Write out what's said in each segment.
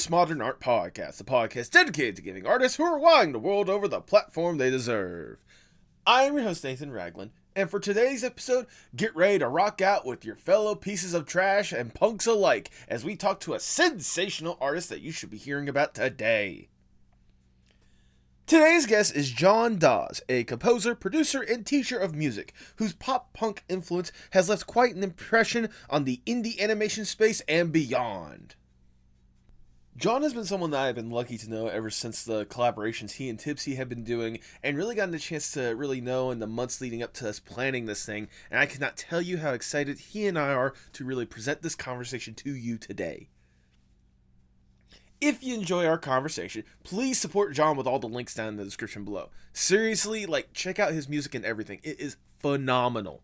Postmodern Art Podcast, a podcast dedicated to giving artists who are wilding the world over the platform they deserve. I am your host, Nathan Ragland, and for today's episode, get ready to rock out with your fellow pieces of trash and punks alike as we talk to a sensational artist that you should be hearing about today. Today's guest is John Daues, a composer, producer, and teacher of music, whose pop-punk influence has left quite an impression on the indie animation space and beyond. John has been someone that I've been lucky to know ever since the collaborations he and Tipsy have been doing, and really gotten a chance to really know in the months leading up to us planning this thing, and I cannot tell you how excited he and I are to really present this conversation to you today. If you enjoy our conversation, please support John with all the links down in the description below. Seriously, check out his music and everything. It is phenomenal.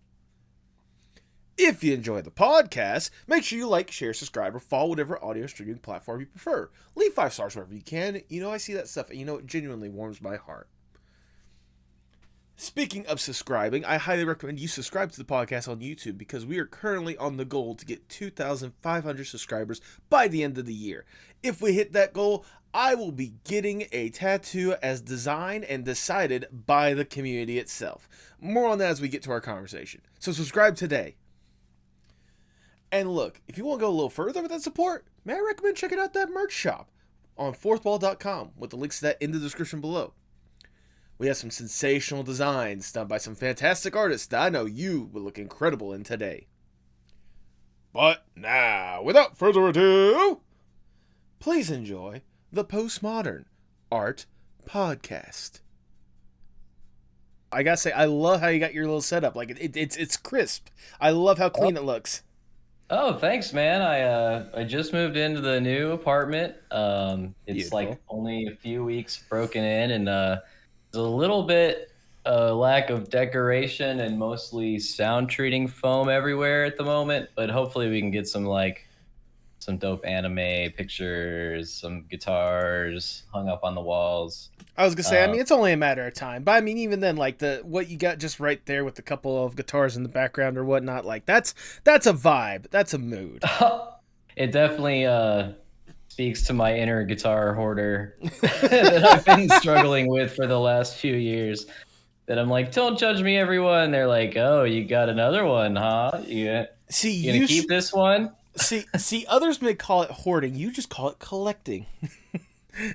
If you enjoy the podcast, make sure you like, share, subscribe, or follow whatever audio streaming platform you prefer. Leave 5 stars wherever you can. I see that stuff, and it genuinely warms my heart. Speaking of subscribing, I highly recommend you subscribe to the podcast on YouTube because we are currently on the goal to get 2,500 subscribers by the end of the year. If we hit that goal, I will be getting a tattoo as designed and decided by the community itself. More on that as we get to our conversation. So subscribe today. And look, if you want to go a little further with that support, may I recommend checking out that merch shop on fourthwall.com with the links to that in the description below. We have some sensational designs done by some fantastic artists that I know you will look incredible in today. But now, without further ado, please enjoy the Postmodern Art Podcast. I gotta say, I love how you got your little setup. It's crisp. I love how clean it looks. Oh, thanks, man. I just moved into the new apartment. It's Beautiful. Only a few weeks broken in, and there's a little bit lack of decoration and mostly sound treating foam everywhere at the moment. But hopefully we can get some dope anime pictures, some guitars hung up on the walls. I was gonna say, it's only a matter of time. But even then, what you got just right there with a couple of guitars in the background or whatnot, that's a vibe. That's a mood. It definitely speaks to my inner guitar hoarder that I've been struggling with for the last few years. That I'm like, don't judge me, everyone. They're like, oh, you got another one, huh? You gonna keep this one? See, others may call it hoarding. You just call it collecting.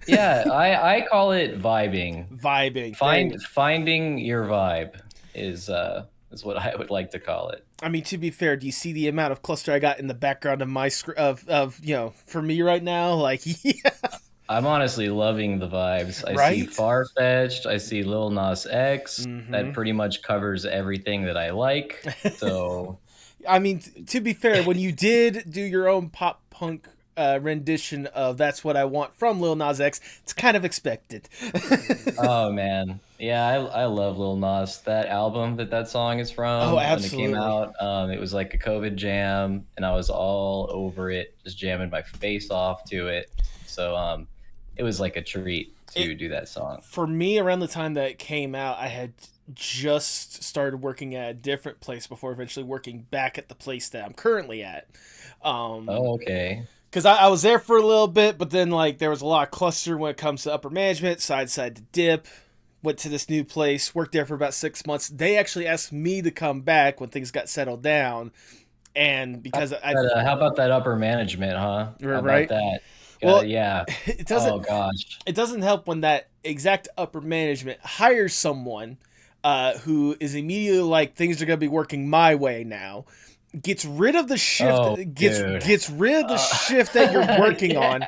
Yeah, I call it vibing. Vibing. Finding your vibe is what I would like to call it. To be fair, do you see the amount of cluster I got in the background of my for me right now? Yeah. I'm honestly loving the vibes. I see Far-Fetched. I see Lil Nas X. Mm-hmm. That pretty much covers everything that I like. So, to be fair, when you did do your own pop punk rendition of "That's What I Want" from Lil Nas X, it's kind of expected. Oh man, yeah, I love Lil Nas. That album that song is from. Oh, absolutely. When it came out, it was like a COVID jam, and I was all over it, just jamming my face off to it. So it was like a treat to do that song. For me, around the time that it came out, I had just started working at a different place before eventually working back at the place that I'm currently at. Okay. Because I was there for a little bit, but then there was a lot of cluster when it comes to upper management, side to dip, went to this new place, worked there for about 6 months. They actually asked me to come back when things got settled down. And because how about that upper management, huh? How right? About that? Well, yeah. It doesn't. Oh gosh. It doesn't help when that exact upper management hires someone who is immediately like, things are going to be working my way now. Gets rid of the shift. Gets rid of the shift that you're working on.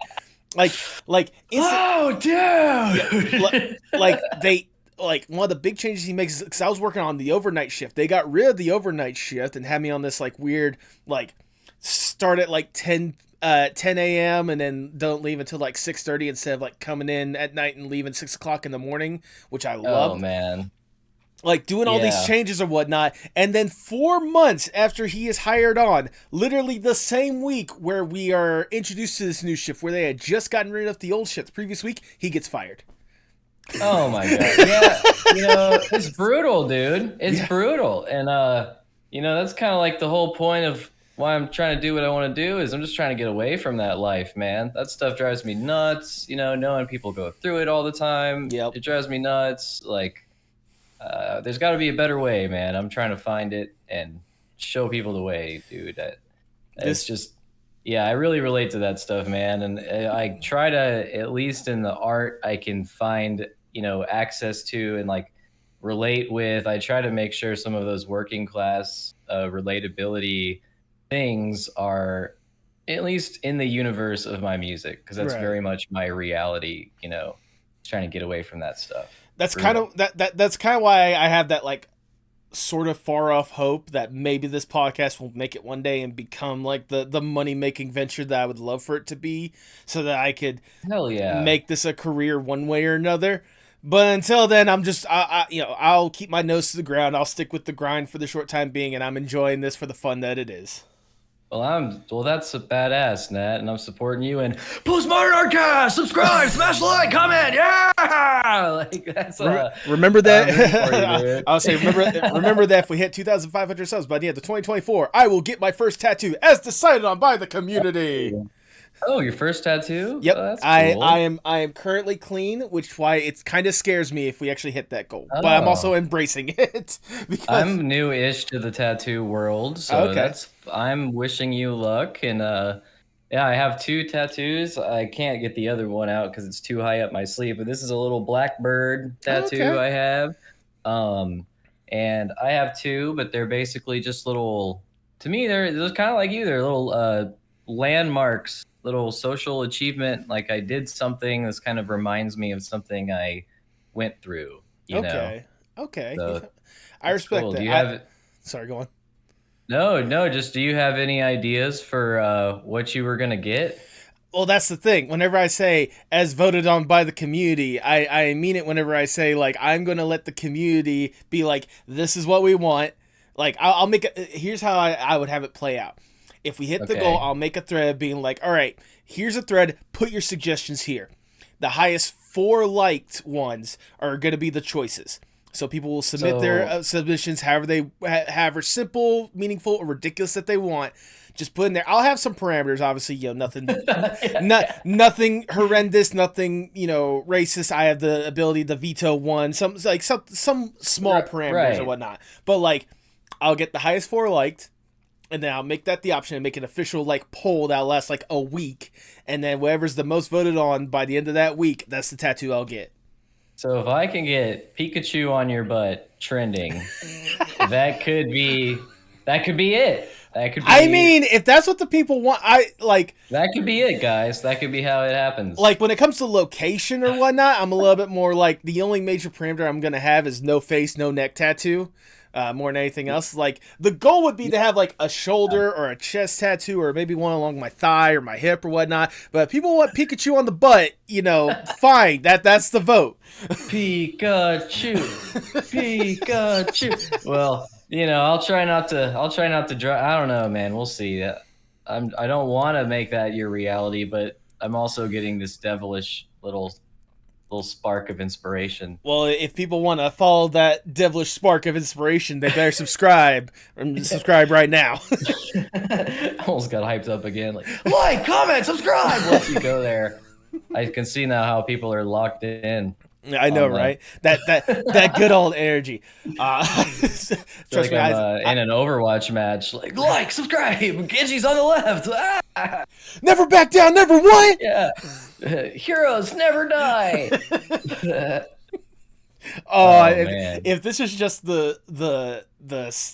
Oh, dude. One of the big changes he makes is, because I was working on the overnight shift. They got rid of the overnight shift and had me on this weird start at 10 a.m. and then don't leave until 6:30 instead of coming in at night and leaving 6 o'clock in the morning, which I love. Oh man. Doing all these changes or whatnot, and then 4 months after he is hired on, literally the same week where we are introduced to this new shift, where they had just gotten rid of the old shift the previous week, he gets fired. Oh my god! Yeah, it's brutal, dude. It's brutal, and that's kind of the whole point of why I'm trying to do what I want to do is I'm just trying to get away from that life, man. That stuff drives me nuts. You know, knowing people go through it all the time, Yep. it drives me nuts. Like, there's got to be a better way, man. I'm trying to find it and show people the way, dude. It's just, yeah, I really relate to that stuff, man. And I try to, at least in the art, I can find, you know, access to and like relate with. I try to make sure some of those working class relatability things are at least in the universe of my music, because that's Right. very much my reality, you know, trying to get away from that stuff. That's kind of that's kind of why I have that like sort of far off hope that maybe this podcast will make it one day and become like the money making venture that I would love for it to be, so that I could Hell yeah. make this a career one way or another. But until then, I'm just I'll keep my nose to the ground. I'll stick with the grind for the short time being, and I'm enjoying this for the fun that it is. Well, that's a badass, Nat, and I'm supporting you. And Postmodern Artcast, subscribe, smash the like, comment, yeah! Like that's remember that. You, I'll say remember that if we hit 2,500 subs by the end of 2024, I will get my first tattoo as decided on by the community. Oh, your first tattoo? Yep. Oh, that's cool. I am currently clean, which why it kind of scares me if we actually hit that goal. But I'm also embracing it. Because I'm new-ish to the tattoo world, so I'm wishing you luck. And yeah, I have 2 tattoos. I can't get the other one out because it's too high up my sleeve. But this is a little blackbird tattoo I have. And I have 2, but they're basically just little. To me, they're kind of like you. They're little landmarks. Little social achievement, like I did something this kind of reminds me of something I went through, you know? Okay. So, I respect cool. that. Do you have Sorry, go on. No, just do you have any ideas for what you were gonna get? Well, that's the thing. Whenever I say as voted on by the community, I mean it whenever I say like I'm gonna let the community be like, this is what we want. Like I'll make it. Here's how I would have it play out. If we hit the goal, I'll make a thread being like, all right, here's a thread. Put your suggestions here. The highest 4 liked ones are going to be the choices. So people will submit their submissions however they however simple, meaningful, or ridiculous that they want. Just put in there. I'll have some parameters, obviously, nothing, nothing horrendous, nothing, racist. I have the ability to veto one, some small parameters or whatnot. But like, I'll get the highest 4 liked. And then I'll make that the option and make an official like poll that'll last like a week. And then whatever's the most voted on by the end of that week, that's the tattoo I'll get. So if I can get Pikachu on your butt trending, that could be it. That could be. I mean, if that's what the people want, that could be it, guys. That could be how it happens. Like when it comes to location or whatnot, I'm a little bit more like the only major parameter I'm gonna have is no face, no neck tattoo. More than anything else, like the goal would be to have like a shoulder or a chest tattoo, or maybe one along my thigh or my hip or whatnot. But if people want Pikachu on the butt, fine. That's the vote. Pikachu. Well, I'll try not to draw. I don't know, man. We'll see. I don't want to make that your reality, but I'm also getting this devilish little spark of inspiration. Well, if people want to follow that devilish spark of inspiration, they better subscribe. Subscribe right now. I almost got hyped up again. Like, comment, subscribe. Once you go there, I can see now how people are locked in. I know, right? That good old energy. Trust like me, I'm in an Overwatch match. Like, subscribe. Genji's on the left. Ah! Never back down. Never what? Yeah. Heroes never die. If this is just the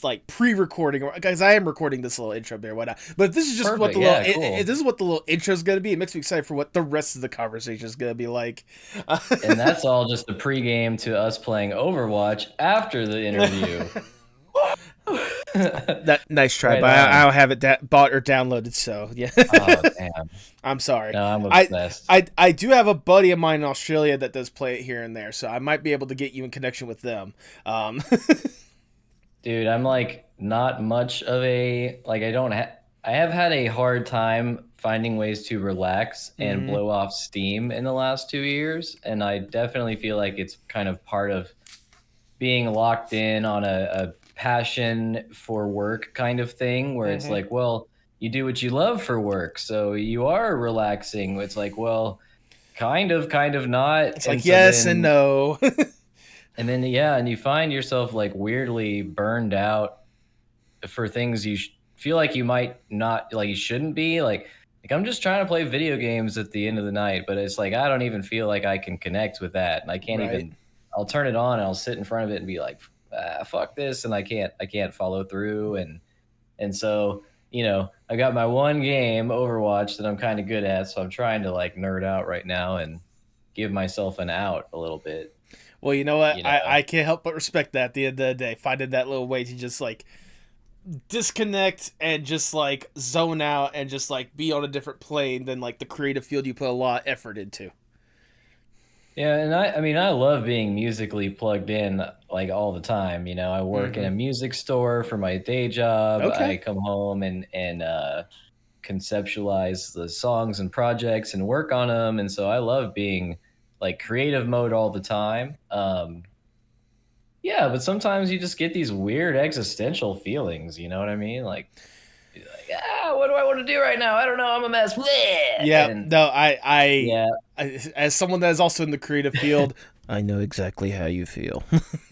like pre-recording, guys, I am recording this little intro there, whatnot. But if this is just what the if this is what the little intro is gonna be, it makes me excited for what the rest of the conversation is gonna be like. And that's all just a pregame to us playing Overwatch after the interview. That nice try, but I don't have it bought or downloaded, so yeah. Oh, damn. I'm sorry. No, I'm obsessed. I do have a buddy of mine in Australia that does play it here and there, so I might be able to get you in connection with them. Dude, I'm not much of a I have had a hard time finding ways to relax and blow off steam in the last 2 years, and I definitely feel like it's kind of part of being locked in on a passion for work kind of thing, where it's like, well, you do what you love for work, so you are relaxing. It's like, well, kind of not. It's And like so yes and then no. and then yeah, and you find yourself like weirdly burned out for things you feel like you might not, like you shouldn't be, like I'm just trying to play video games at the end of the night, but it's like I don't even feel like I can connect with that, and I can't Right. even. I'll turn it on and I'll sit in front of it and be like, fuck this, and I can't follow through, and so I got my one game, Overwatch, that I'm kind of good at, so I'm trying to like nerd out right now and give myself an out a little bit. Well, you know what? You I know, can't help but respect that at the end of the day. Finding that little way to just like disconnect and just like zone out and just like be on a different plane than like the creative field you put a lot of effort into. yeah, and I mean, I love being musically plugged in like all the time. I work in Mm-hmm. a music store for my day job. I Okay. come home and conceptualize the songs and projects and work on them, and so I love being like creative mode all the time. Yeah, but sometimes you just get these weird existential feelings. You know what I mean? Like, what do I want to do right now? I don't know. I'm a mess. Bleh! Yeah. And No, yeah, as someone that is also in the creative field, I know exactly how you feel.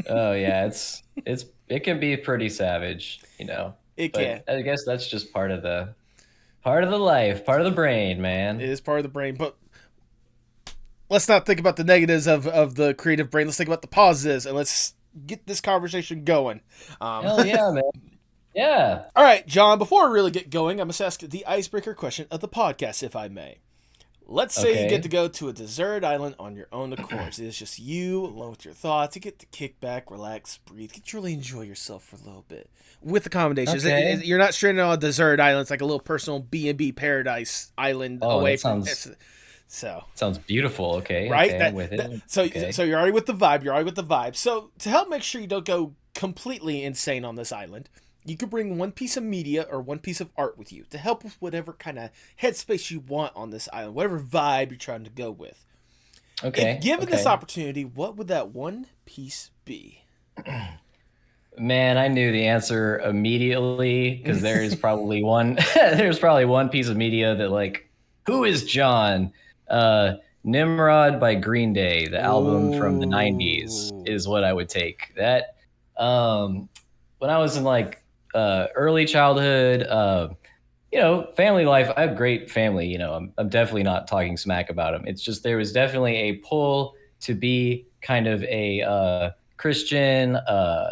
oh yeah, it can be pretty savage. It can. But I guess that's just part of the life, part of the brain, It man. is part of the brain, but let's not think about the negatives of the creative brain. Let's think about the positives, and let's get this conversation going. Hell yeah, man. Yeah. All right, John. Before I really get going, I must ask the icebreaker question of the podcast, if I may. Let's say you get to Okay. go to a deserted island on your own accord. It's just you alone with your thoughts. You get to kick back, relax, breathe, get to really enjoy yourself for a little bit with accommodations. Okay. You're not stranded on a deserted island. It's like a little personal B&B paradise island Oh, away that from. sounds So sounds beautiful. Okay. right Okay, I'm with it. so Okay. you're already with the vibe. You're already with the vibe. So to help make sure you don't go completely insane on this island, you could bring one piece of media or one piece of art with you to help with whatever kind of headspace you want on this island, whatever vibe you're trying to go with. If Okay. given this Okay. opportunity, what would that one piece be? Man, I knew the answer immediately because there is probably one there's probably one piece of media that like who is John? Uh Nimrod by Green Day, the album from the 90s Ooh. is what I would take. That when I was in like early childhood, family life, I have great family. I'm definitely not talking smack about them. It's just there was definitely a pull to be kind of a Christian,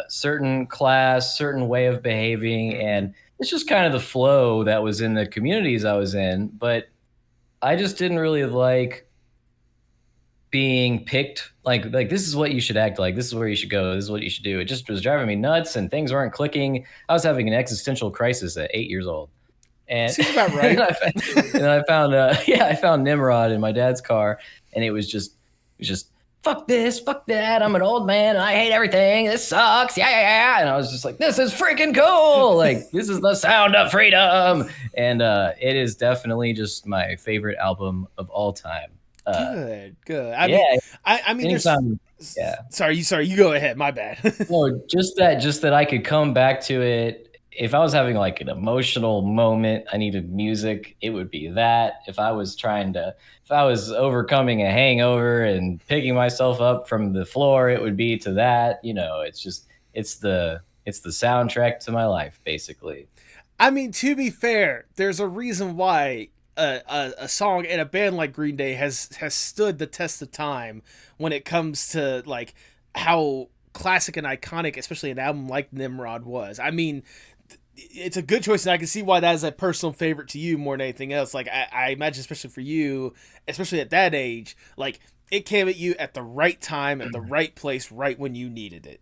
certain class, certain way of behaving, and it's just kind of the flow that was in the communities I was in. But I just didn't really like being picked like this is what you should act like, this is where you should go, this is what you should do. It just was driving me nuts and things weren't clicking. I was having an existential crisis at 8 years old, and Seems about and right. I found I found Nimrod in my dad's car, and it was just fuck this, fuck that, I'm an old man and I hate everything, this sucks, yeah, yeah, yeah. And I was just like, this is freaking cool, like this is the sound of freedom. And it is definitely just my favorite album of all time. Good, good. Yeah, I mean, there's. anytime. Yeah. Sorry. You go ahead. My bad. No, just that I could come back to it. If I was having like an emotional moment, I needed music, it would be that. If I was overcoming a hangover and picking myself up from the floor, it would be to that. It's the soundtrack to my life, basically. I mean, to be fair, there's a reason why a song in a band like Green Day has stood the test of time when it comes to like how classic and iconic, especially an album like Nimrod was. I mean, it's a good choice, and I can see why that is a personal favorite to you more than anything else. Like I imagine, especially for you, especially at that age, like it came at you at the right time, at the right place, right when you needed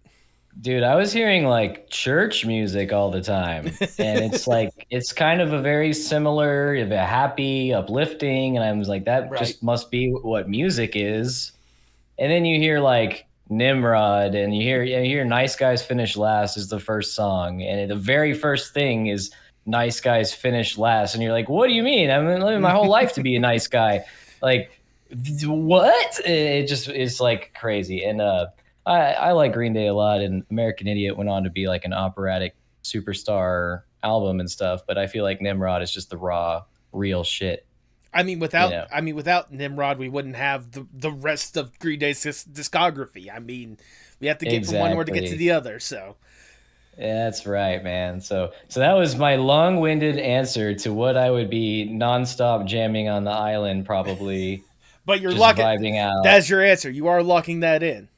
Dude, I was hearing like church music all the time. And it's it. like, it's kind of a very similar, a happy, uplifting. And I was like, that Right. just must be what music is. And then you hear like Nimrod, and you hear Nice Guys Finish Last is the first song. And the very first thing is Nice Guys Finish Last. And you're like, what do you mean? I've been living my whole life to be a nice guy. Like, what? It's like crazy. And I like Green Day a lot, and American Idiot went on to be like an operatic superstar album and stuff, but I feel like Nimrod is just the raw, real shit. I mean, You know, without Nimrod, we wouldn't have the rest of Green Day's discography. I mean, we have to get from one word to get to exactly. the other. So, Yeah, that's right, man. So that was my long-winded answer to what I would be nonstop jamming on the island, probably but you're just locking. vibing out. That's your answer. You are locking that in.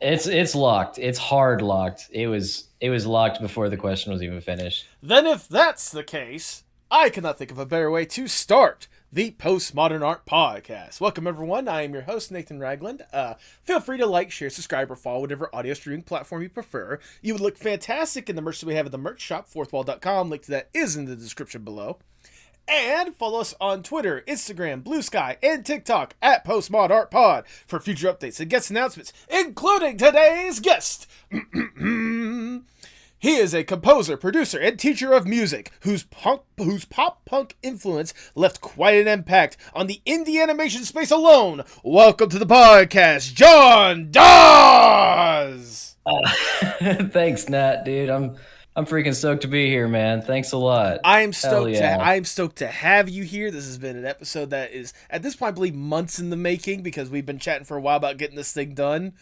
It's locked. It's hard locked. It was locked before the question was even finished. Then, if that's the case, I cannot think of a better way to start the Postmodern Art Podcast. Welcome, everyone. I am your host, Nathan Ragland. Feel free to like, share, subscribe, or follow whatever audio streaming platform you prefer. You would look fantastic in the merch that we have at the merch shop, fourthwall.com. Link to that is in the description below. And follow us on Twitter, Instagram, Blue Sky, and TikTok at PostmodArtPod for future updates and guest announcements, including today's guest. He is a composer, producer, and teacher of music whose pop punk influence left quite an impact on the indie animation space alone. Welcome to the podcast, John Daues! Thanks, Nat, dude. I'm freaking stoked to be here, man. Thanks a lot. I'm Hell stoked yeah. I'm stoked to have you here. This has been an episode that is at this point I believe months in the making because we've been chatting for a while about getting this thing done.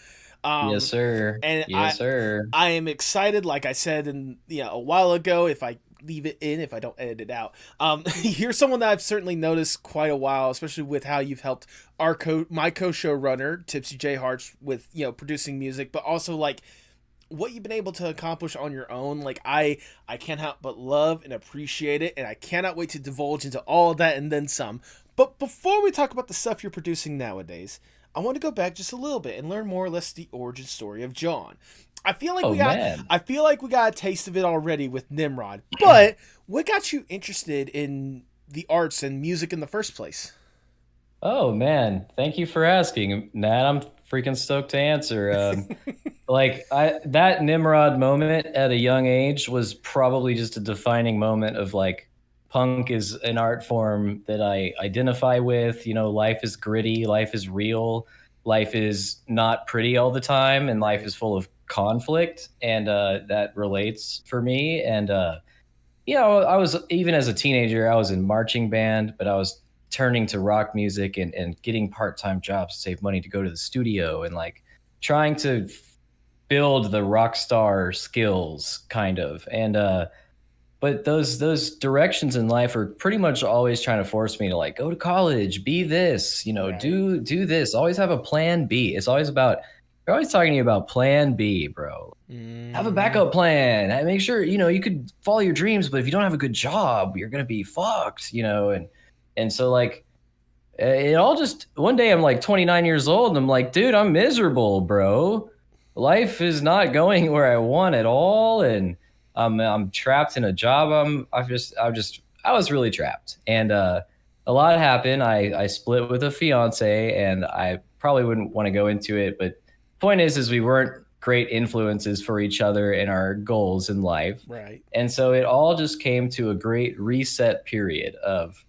Yes, sir. And Yes, sir. I am excited, like I said a while ago, if I leave it in, if I don't edit it out. You're someone that I've certainly noticed quite a while, especially with how you've helped my co-showrunner, tipsyjhearts, with, producing music, but also like what you've been able to accomplish on your own. Like I can't help but love and appreciate it, and I cannot wait to divulge into all of that and then some. But before we talk about the stuff you're producing nowadays, I want to go back just a little bit and learn more or less the origin story of John. I feel like Man. I feel like we got a taste of it already with Nimrod. But what got you interested in the arts and music in the first place? Oh man, thank you for asking, Nat. I'm freaking stoked to answer. That Nimrod moment at a young age was probably just a defining moment of like punk is an art form that I identify with. Life is gritty, life is real, life is not pretty all the time, and life is full of conflict, and that relates for me. And I was, even as a teenager, I was in marching band, but I was turning to rock music and getting part-time jobs to save money to go to the studio and like trying to build the rock star skills kind of. And but those directions in life are pretty much always trying to force me to like go to college, be this, Right. do this, always have a plan B. It's always about, they're always talking to you about plan B, bro. Have a backup plan. And make sure, you could follow your dreams, but if you don't have a good job, you're going to be fucked, and so like it all just, one day I'm like 29 years old and I'm like, dude, I'm miserable, bro. Life is not going where I want at all, and I'm trapped in a job. I was really trapped, and a lot happened. I split with a fiance, and I probably wouldn't want to go into it, but point is we weren't great influences for each other and our goals in life. Right. And so it all just came to a great reset period of,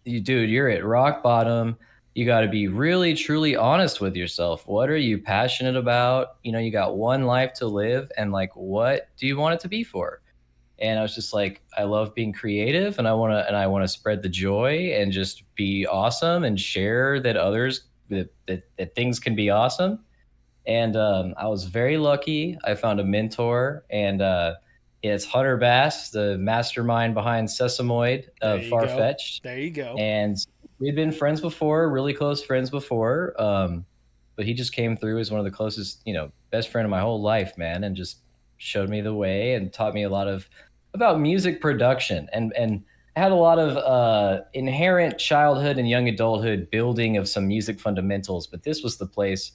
dude, you're at rock bottom. You got to be really, truly honest with yourself. What are you passionate about? You got one life to live, and like, what do you want it to be for? And I was just like, I love being creative, and I want to spread the joy and just be awesome and share that that things can be awesome. And I was very lucky. I found a mentor, and it's Hunter Bass, the mastermind behind Sesamoid of Farfetched. There you go. And we'd been friends before, really close friends before. But he just came through as one of the closest, best friend of my whole life, man, and just showed me the way and taught me a lot about music production. And I had a lot of inherent childhood and young adulthood building of some music fundamentals, but this was the place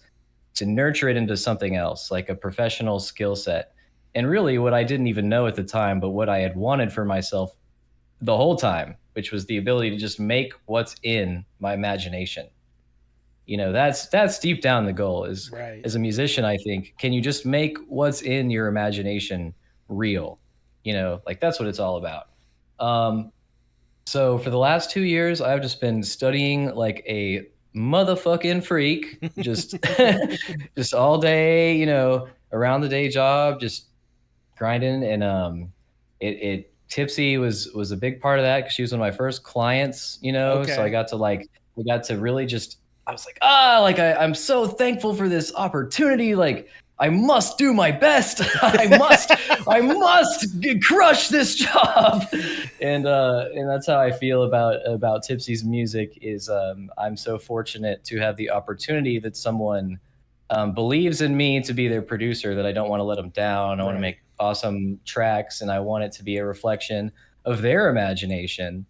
to nurture it into something else, like a professional skill set. And really what I didn't even know at the time, but what I had wanted for myself the whole time, which was the ability to just make what's in my imagination. That's deep down the goal is, Right. as a musician, I think, can you just make what's in your imagination real? Like that's what it's all about. So for the last 2 years, I've just been studying like a motherfucking freak, just just all day, around the day job, just grinding. And it Tipsy was a big part of that because she was one of my first clients, you know. So I Okay. got to like we got to really just I was like, I'm so thankful for this opportunity. Like I must do my best. I must crush this job. And that's how I feel about Tipsy's music is I'm so fortunate to have the opportunity that someone believes in me to be their producer, that I don't want to let them down. I want to Right. make awesome tracks, and I want it to be a reflection of their imagination,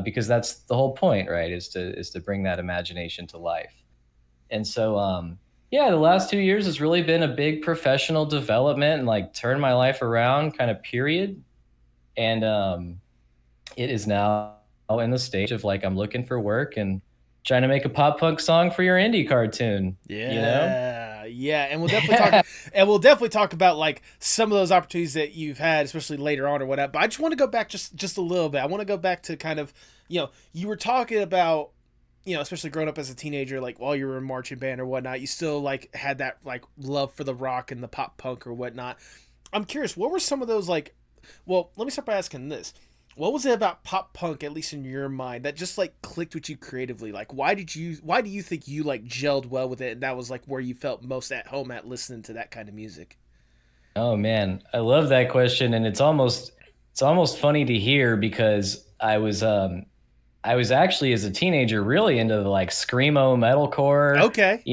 because that's the whole point, right? Is to bring that imagination to life. And so, yeah, the last 2 years has really been a big professional development and like turn my life around, kind of period. And it is now in the stage of like I'm looking for work and trying to make a pop punk song for your indie cartoon. You know? Yeah, yeah, and we'll definitely talk about like some of those opportunities that you've had, especially later on or whatnot. But I just want to go back just a little bit. I want to go back to kind of, you were talking about, especially growing up as a teenager, like while you were in marching band or whatnot, you still like had that like love for the rock and the pop punk or whatnot. I'm curious, what were some of those like? Well, let me start by asking this: what was it about pop punk, at least in your mind, that just like clicked with you creatively? Like, why do you think you like gelled well with it, and that was like where you felt most at home at listening to that kind of music? Oh man, I love that question, and it's almost funny to hear because I was actually as a teenager really into the like screamo metalcore, Okay.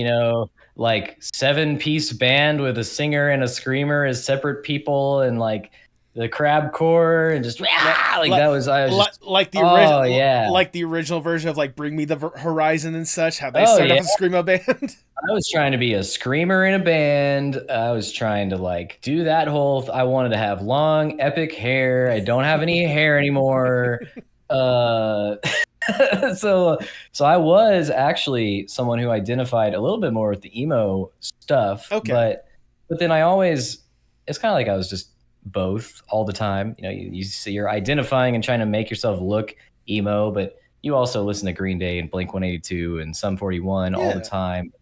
like 7-piece band with a singer and a screamer as separate people, and like the crabcore and just Like, like that was I was just like the oh original, yeah. like the original version of like Bring Me the Horizon and such. How they Oh start yeah. off as a screamo band. I was trying to be a screamer in a band. I was trying to like do that I wanted to have long, epic hair. I don't have any hair anymore. Uh, so so I was actually someone who identified a little bit more with the emo stuff, Okay. but then I always it's kind of like I was just both all the time. You see you're identifying and trying to make yourself look emo, but you also listen to Green Day and Blink 182 and Sum 41 all the Yeah. time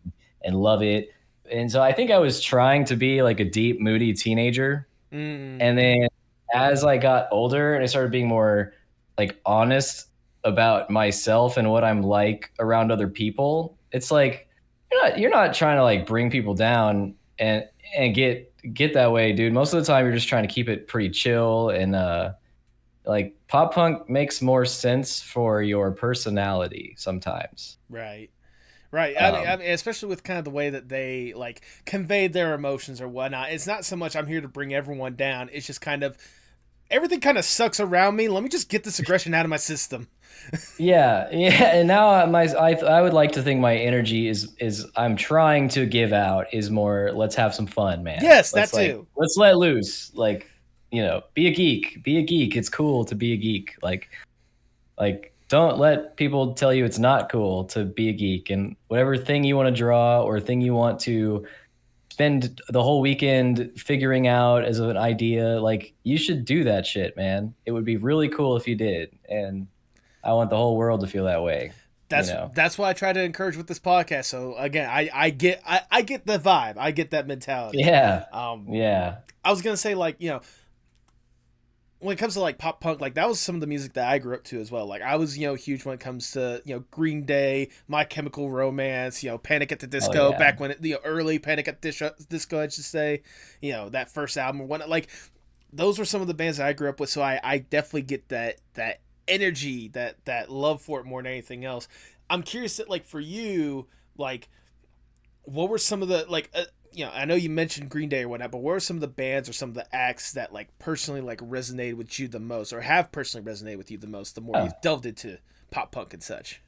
and love it. And so I think I was trying to be like a deep, moody teenager. And Mm. then as I got older and I started being more like honest about myself and what I'm like around other people, it's like you're not trying to like bring people down and get that way, dude. Most of the time you're just trying to keep it pretty chill and like pop punk makes more sense for your personality sometimes. Right. Right. I Um, mean, especially with kind of the way that they like conveyed their emotions or whatnot. It's not so much I'm here to bring everyone down. It's just kind of everything kind of sucks around me. Let me just get this aggression out of my system. Yeah, yeah, and now I would like to think my energy is I'm trying to give out is more let's have some fun, man. Yes, that too. Let's let loose. Like, be a geek. Be a geek. It's cool to be a geek. Like don't let people tell you it's not cool to be a geek, and whatever thing you want to draw or thing you want to spend the whole weekend figuring out as an idea, like you should do that shit, man. It would be really cool if you did. And I want the whole world to feel that way, you know? That's what I try to encourage with this podcast. So again, I get the vibe. I get that mentality. Yeah. Um, Yeah. I was gonna say like when it comes to like pop punk, like that was some of the music that I grew up to as well. Like I was huge when it comes to Green Day, My Chemical Romance, Panic at the Oh, Disco, yeah. back when early Panic at the Disco, I should say, that first album or whatnot. Like those were some of the bands that I grew up with. So I definitely get that energy, that love for it more than anything else. I'm curious that like for you, like what were some of the like I know you mentioned Green Day or whatnot, but what were some of the bands or some of the acts that like personally like resonated with you the most, or have personally resonated with you the most, the more Oh, you've delved into pop punk and such?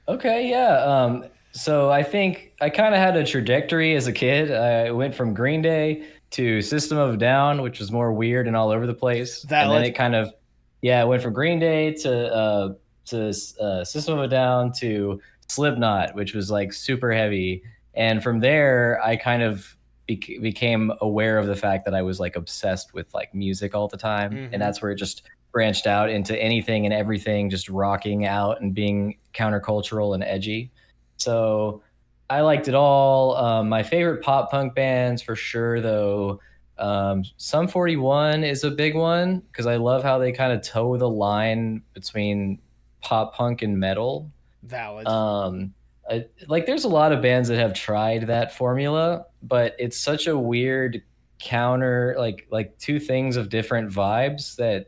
okay. Yeah. So I think I kind of had a trajectory as a kid. I went from Green Day to System of a Down, which was more weird and all over the place. And then Valid. it kind of, yeah, it went from Green Day to System of a Down to Slipknot, which was like super heavy. And from there, I kind of became aware of the fact that I was like obsessed with like music all the time, and Mm-hmm. that's where it just branched out into anything and everything, just rocking out and being countercultural and edgy. So I liked it all. My favorite pop punk bands for sure, though, Sum 41 is a big one because I love how they kind of toe the line between pop punk and metal. Valid. Like there's a lot of bands that have tried that formula, but it's such a weird counter, like two things of different vibes that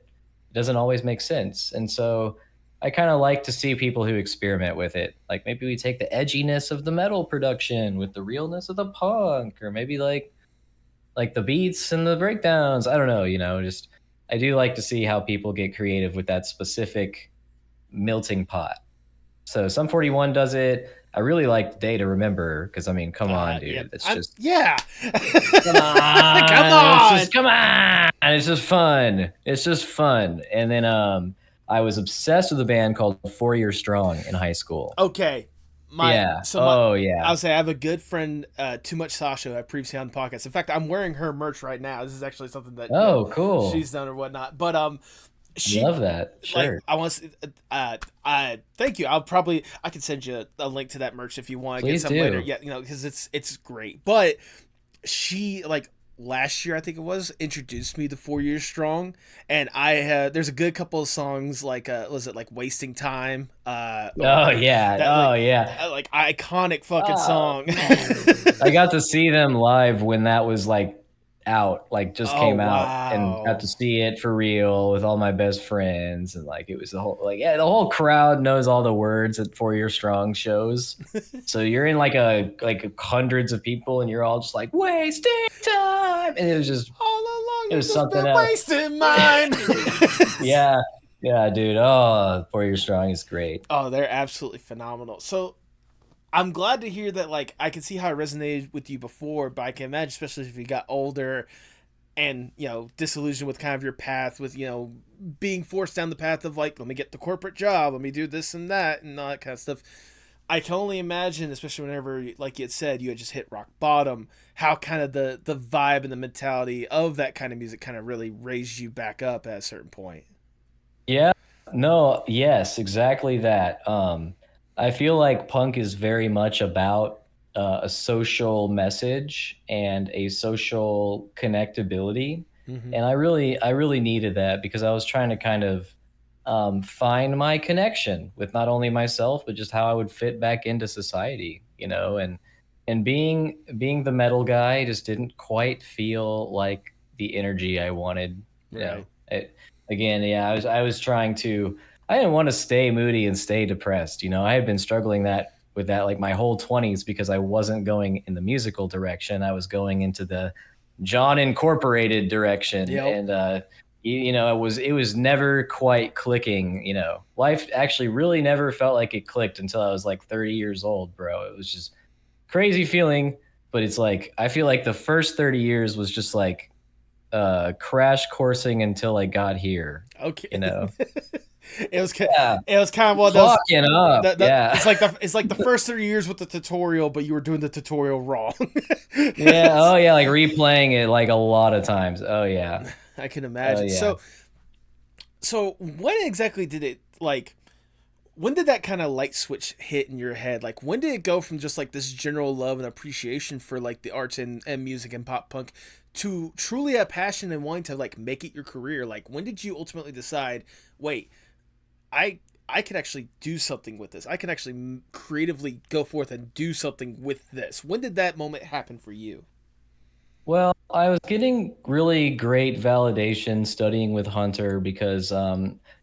doesn't always make sense. And so I kind of like to see people who experiment with it. Like maybe we take the edginess of the metal production with the realness of the punk, or maybe like the beats and the breakdowns. I don't know, just I do like to see how people get creative with that specific melting pot. So Sum 41 does it. I really like Day to Remember because I mean, come on, Yeah, dude. It's just yeah. come on. Come It's on. just come on. It's just fun. It's just fun. And then I was obsessed with a band called 4 Year Strong in high school. Okay. Yeah. My Oh I'll yeah. say I have a good friend, Too Much Sasha, who I previously on the podcast. In fact, I'm wearing her merch right now. This is actually something that Oh, cool. she's done or whatnot. But she Love that. like Sure. I want to thank you. I can send you a link to that merch if you want to get Please some later. do. Yeah, because it's great. But she like last year I think it was introduced me to 4 Years Strong, and I had there's a good couple of songs like was it like Wasting Time or Oh yeah. that Oh yeah. like iconic fucking Oh song. man. I got to see them live when that was like out, like just Oh came out, and got wow. to see it for real with all my best friends. And like it was the whole like, yeah, the whole crowd knows all the words at 4 Year Strong shows. So you're in like hundreds of people and you're all just like wasting time. And All along it you was just something been else. wasting mine. Yeah. Yeah, dude. Oh, 4 Year Strong is great. Oh, they're absolutely phenomenal. So I'm glad to hear that. Like, I can see how it resonated with you before, but I can imagine, especially if you got older and disillusioned with kind of your path, with being forced down the path of like, let me get the corporate job, let me do this and that, and all that kind of stuff. I can only imagine, especially whenever, like you had said, you had just hit rock bottom, how kind of the vibe and the mentality of that kind of music kind of really raised you back up at a certain point. Yeah. No, yes, exactly that. I feel like punk is very much about a social message and a social connectability. Mm-hmm. And I really needed that because I was trying to kind of find my connection with not only myself, but just how I would fit back into society, and being the metal guy just didn't quite feel like the energy I wanted, Right. It, again, yeah, I was trying to. I didn't want to stay moody and stay depressed. I had been struggling with that like my whole 20s because I wasn't going in the musical direction. I was going into the John Incorporated direction, Yep. and it was never quite clicking. Life actually really never felt like it clicked until I was like 30 years old, bro. It was just crazy feeling, but it's like I feel like the first 30 years was just like crash coursing until I got here, Okay. you know. Yeah, it was kind of one of those clocking up. Yeah. it's like the first 3 years with the tutorial, but you were doing the tutorial wrong. Yeah. Oh yeah, like replaying it like a lot of times. Oh yeah. I can Oh imagine. yeah. So when exactly did it like? When did that kind of light switch hit in your head? Like, when did it go from just like this general love and appreciation for like the arts and music and pop punk to truly a passion and wanting to like make it your career? Like, when did you ultimately decide, wait, I could actually do something with this. I can actually creatively go forth and do something with this. When did that moment happen for you? Well, I was getting really great validation studying with Hunter because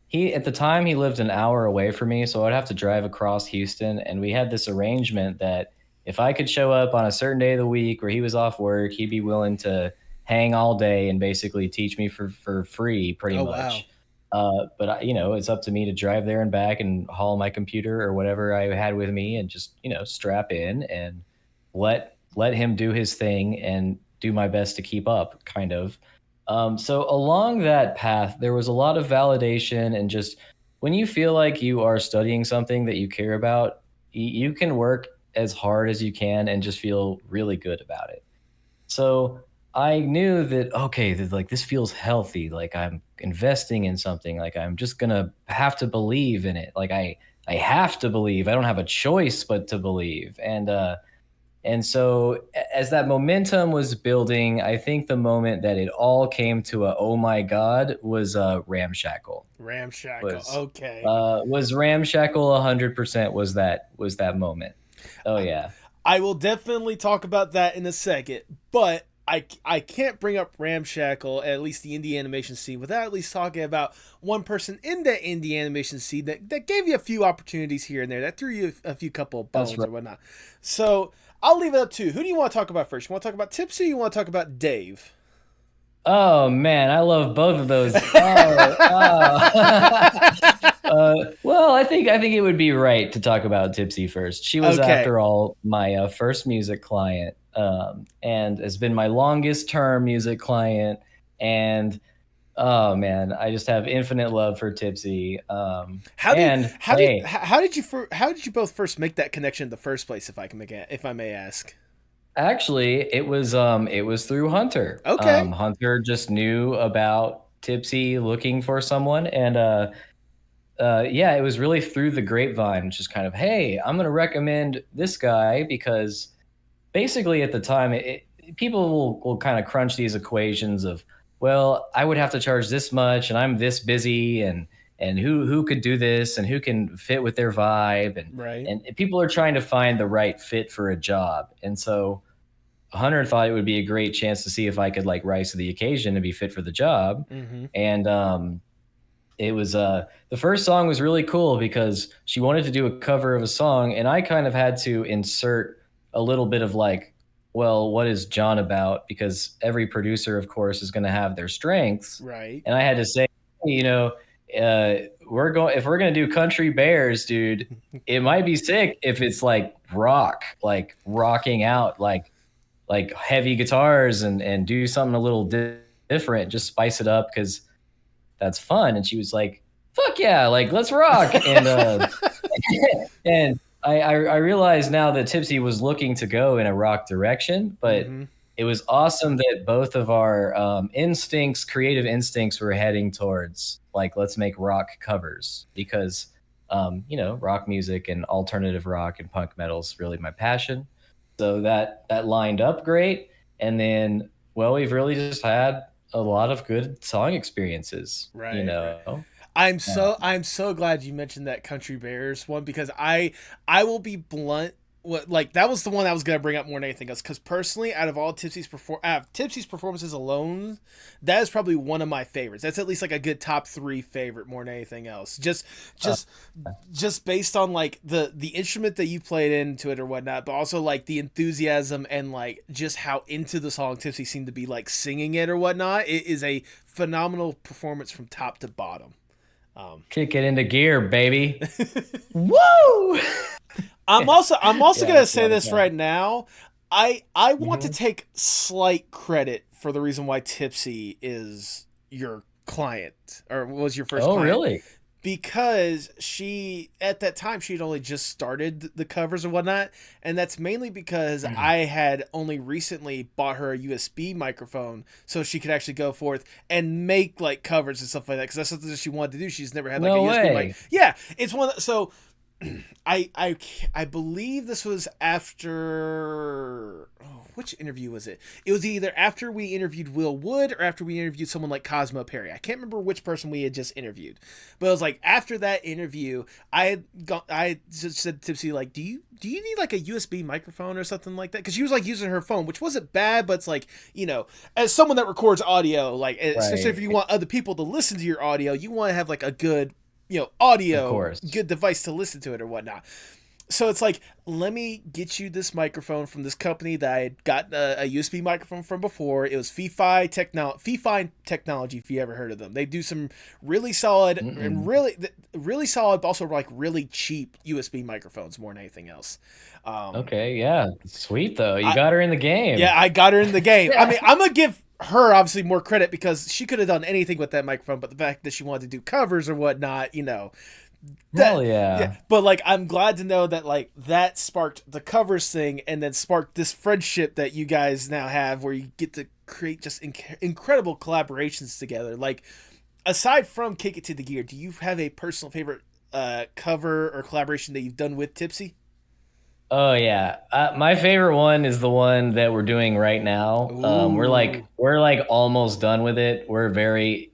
he at the time he lived an hour away from me, so I'd have to drive across Houston, and we had this arrangement that if I could show up on a certain day of the week where he was off work, he'd be willing to hang all day and basically teach me for free, pretty Oh wow. much. But it's up to me to drive there and back and haul my computer or whatever I had with me, and just strap in and let him do his thing and do my best to keep up, kind of. So along that path, there was a lot of validation, and just when you feel like you are studying something that you care about, you can work as hard as you can and just feel really good about it. So I knew that okay, that like this feels healthy. Like I'm investing in something. Like I'm just gonna have to believe in it. Like I have to believe. I don't have a choice but to believe. And so as that momentum was building, I think the moment that it all came to a oh my god was Ramshackle. Ramshackle. Was Okay. was Ramshackle 100% was that moment. Oh yeah. I will definitely talk about that in a second, but I can't bring up Ramshackle, at least the indie animation scene, without at least talking about one person in the indie animation scene that gave you a few opportunities here and there, that threw you a few couple of That's bones right. or whatnot. So I'll leave it up to you. Who do you want to talk about first? You want to talk about Tipsy or you want to talk about Dave? Oh man, I love both of those. Well, I think it would be right to talk about Tipsy first. She was, Okay. after all, my first music client, and has been my longest term music client. And oh man, I just have infinite love for Tipsy. And hey, How did you both first make that connection in the first place, if I may ask? actually, it was through Hunter. Okay. Hunter just knew about Tipsy looking for someone, and yeah, it was really through the grapevine, just kind of, hey, I'm going to recommend this guy because basically at the time, people will kind of crunch these equations of, well, I would have to charge this much, and I'm this busy, and who could do this, and who can fit with their vibe, Right. and people are trying to find the right fit for a job, and so Hunter thought it would be a great chance to see if I could like rise to the occasion and be fit for the job, Mm-hmm. and it was the first song was really cool because she wanted to do a cover of a song, and I kind of had to insert a little bit of like, well, what is John about? Because every producer, of course, is going to have their strengths, Right. and I had to say, hey, if we're going to do Country Bears, dude, it might be sick if it's like rock, like rocking out, like heavy guitars, and do something a little different, just spice it up because that's fun. And she was like, fuck yeah, like let's rock. And and I realize now that Tipsy was looking to go in a rock direction, but Mm-hmm. it was awesome that both of our creative instincts, were heading towards like, let's make rock covers because, rock music and alternative rock and punk metal is really my passion. So that lined up great. And then, well, we've really just had a lot of good song experiences, Right. Right. I'm so glad you mentioned that Country Bears one because I will be blunt. What like that was the one I was gonna bring up more than anything else because personally, out of Tipsy's performances alone, that is probably one of my favorites. That's at least like a good top three favorite more than anything else. Uh, Just just based on like the instrument that you played into it or whatnot, but also like the enthusiasm and like just how into the song Tipsy seemed to be like singing it or whatnot. It is a phenomenal performance from top to bottom. Kick it into gear, baby. Woo! I'm also Yeah, gonna it's a say lot of this fun. right now. I want to Mhm. take slight credit for the reason why Tipsy is your client or was your first Oh, client really? because she at that time she'd only just started the covers and whatnot, and that's mainly because I had only recently bought her a USB microphone so she could actually go forth and make like covers and stuff like that because that's something that she wanted to do. She's never had like a No USB mic. way. Yeah, it's one. So I believe this was after which interview was it? It was either after we interviewed Will Wood or after we interviewed someone like Cosmo Perry. I can't remember which person we had just interviewed, but it was like after that interview, I just said to Tipsy like, do you need like a USB microphone or something like that? Because she was like using her phone, which wasn't bad, but it's like as someone that records audio, like especially if Right. you want other people to listen to your audio, you want to have like a good Of audio course. good device to listen to it or whatnot. So it's like, let me get you this microphone from this company that I had gotten a USB microphone from before. It was Fee-Fi Technology, if you ever heard of them. They do some really solid and Mm-mm. really solid, but also like really cheap USB microphones more than anything else. Um, Okay, yeah. Sweet though. You I got her in the Yeah, game. I got her in the game. I mean, I'm gonna give her obviously more credit because she could have done anything with that microphone, but the fact that she wanted to do covers or whatnot, Hell that yeah, yeah. but like I'm glad to know that like that sparked the covers thing and then sparked this friendship that you guys now have where you get to create just incredible collaborations together. Like aside from Kick It to the Gear, do you have a personal favorite cover or collaboration that you've done with Tipsy? Oh yeah, my favorite one is the one that we're doing right now. Ooh. We're like almost done with it. We're very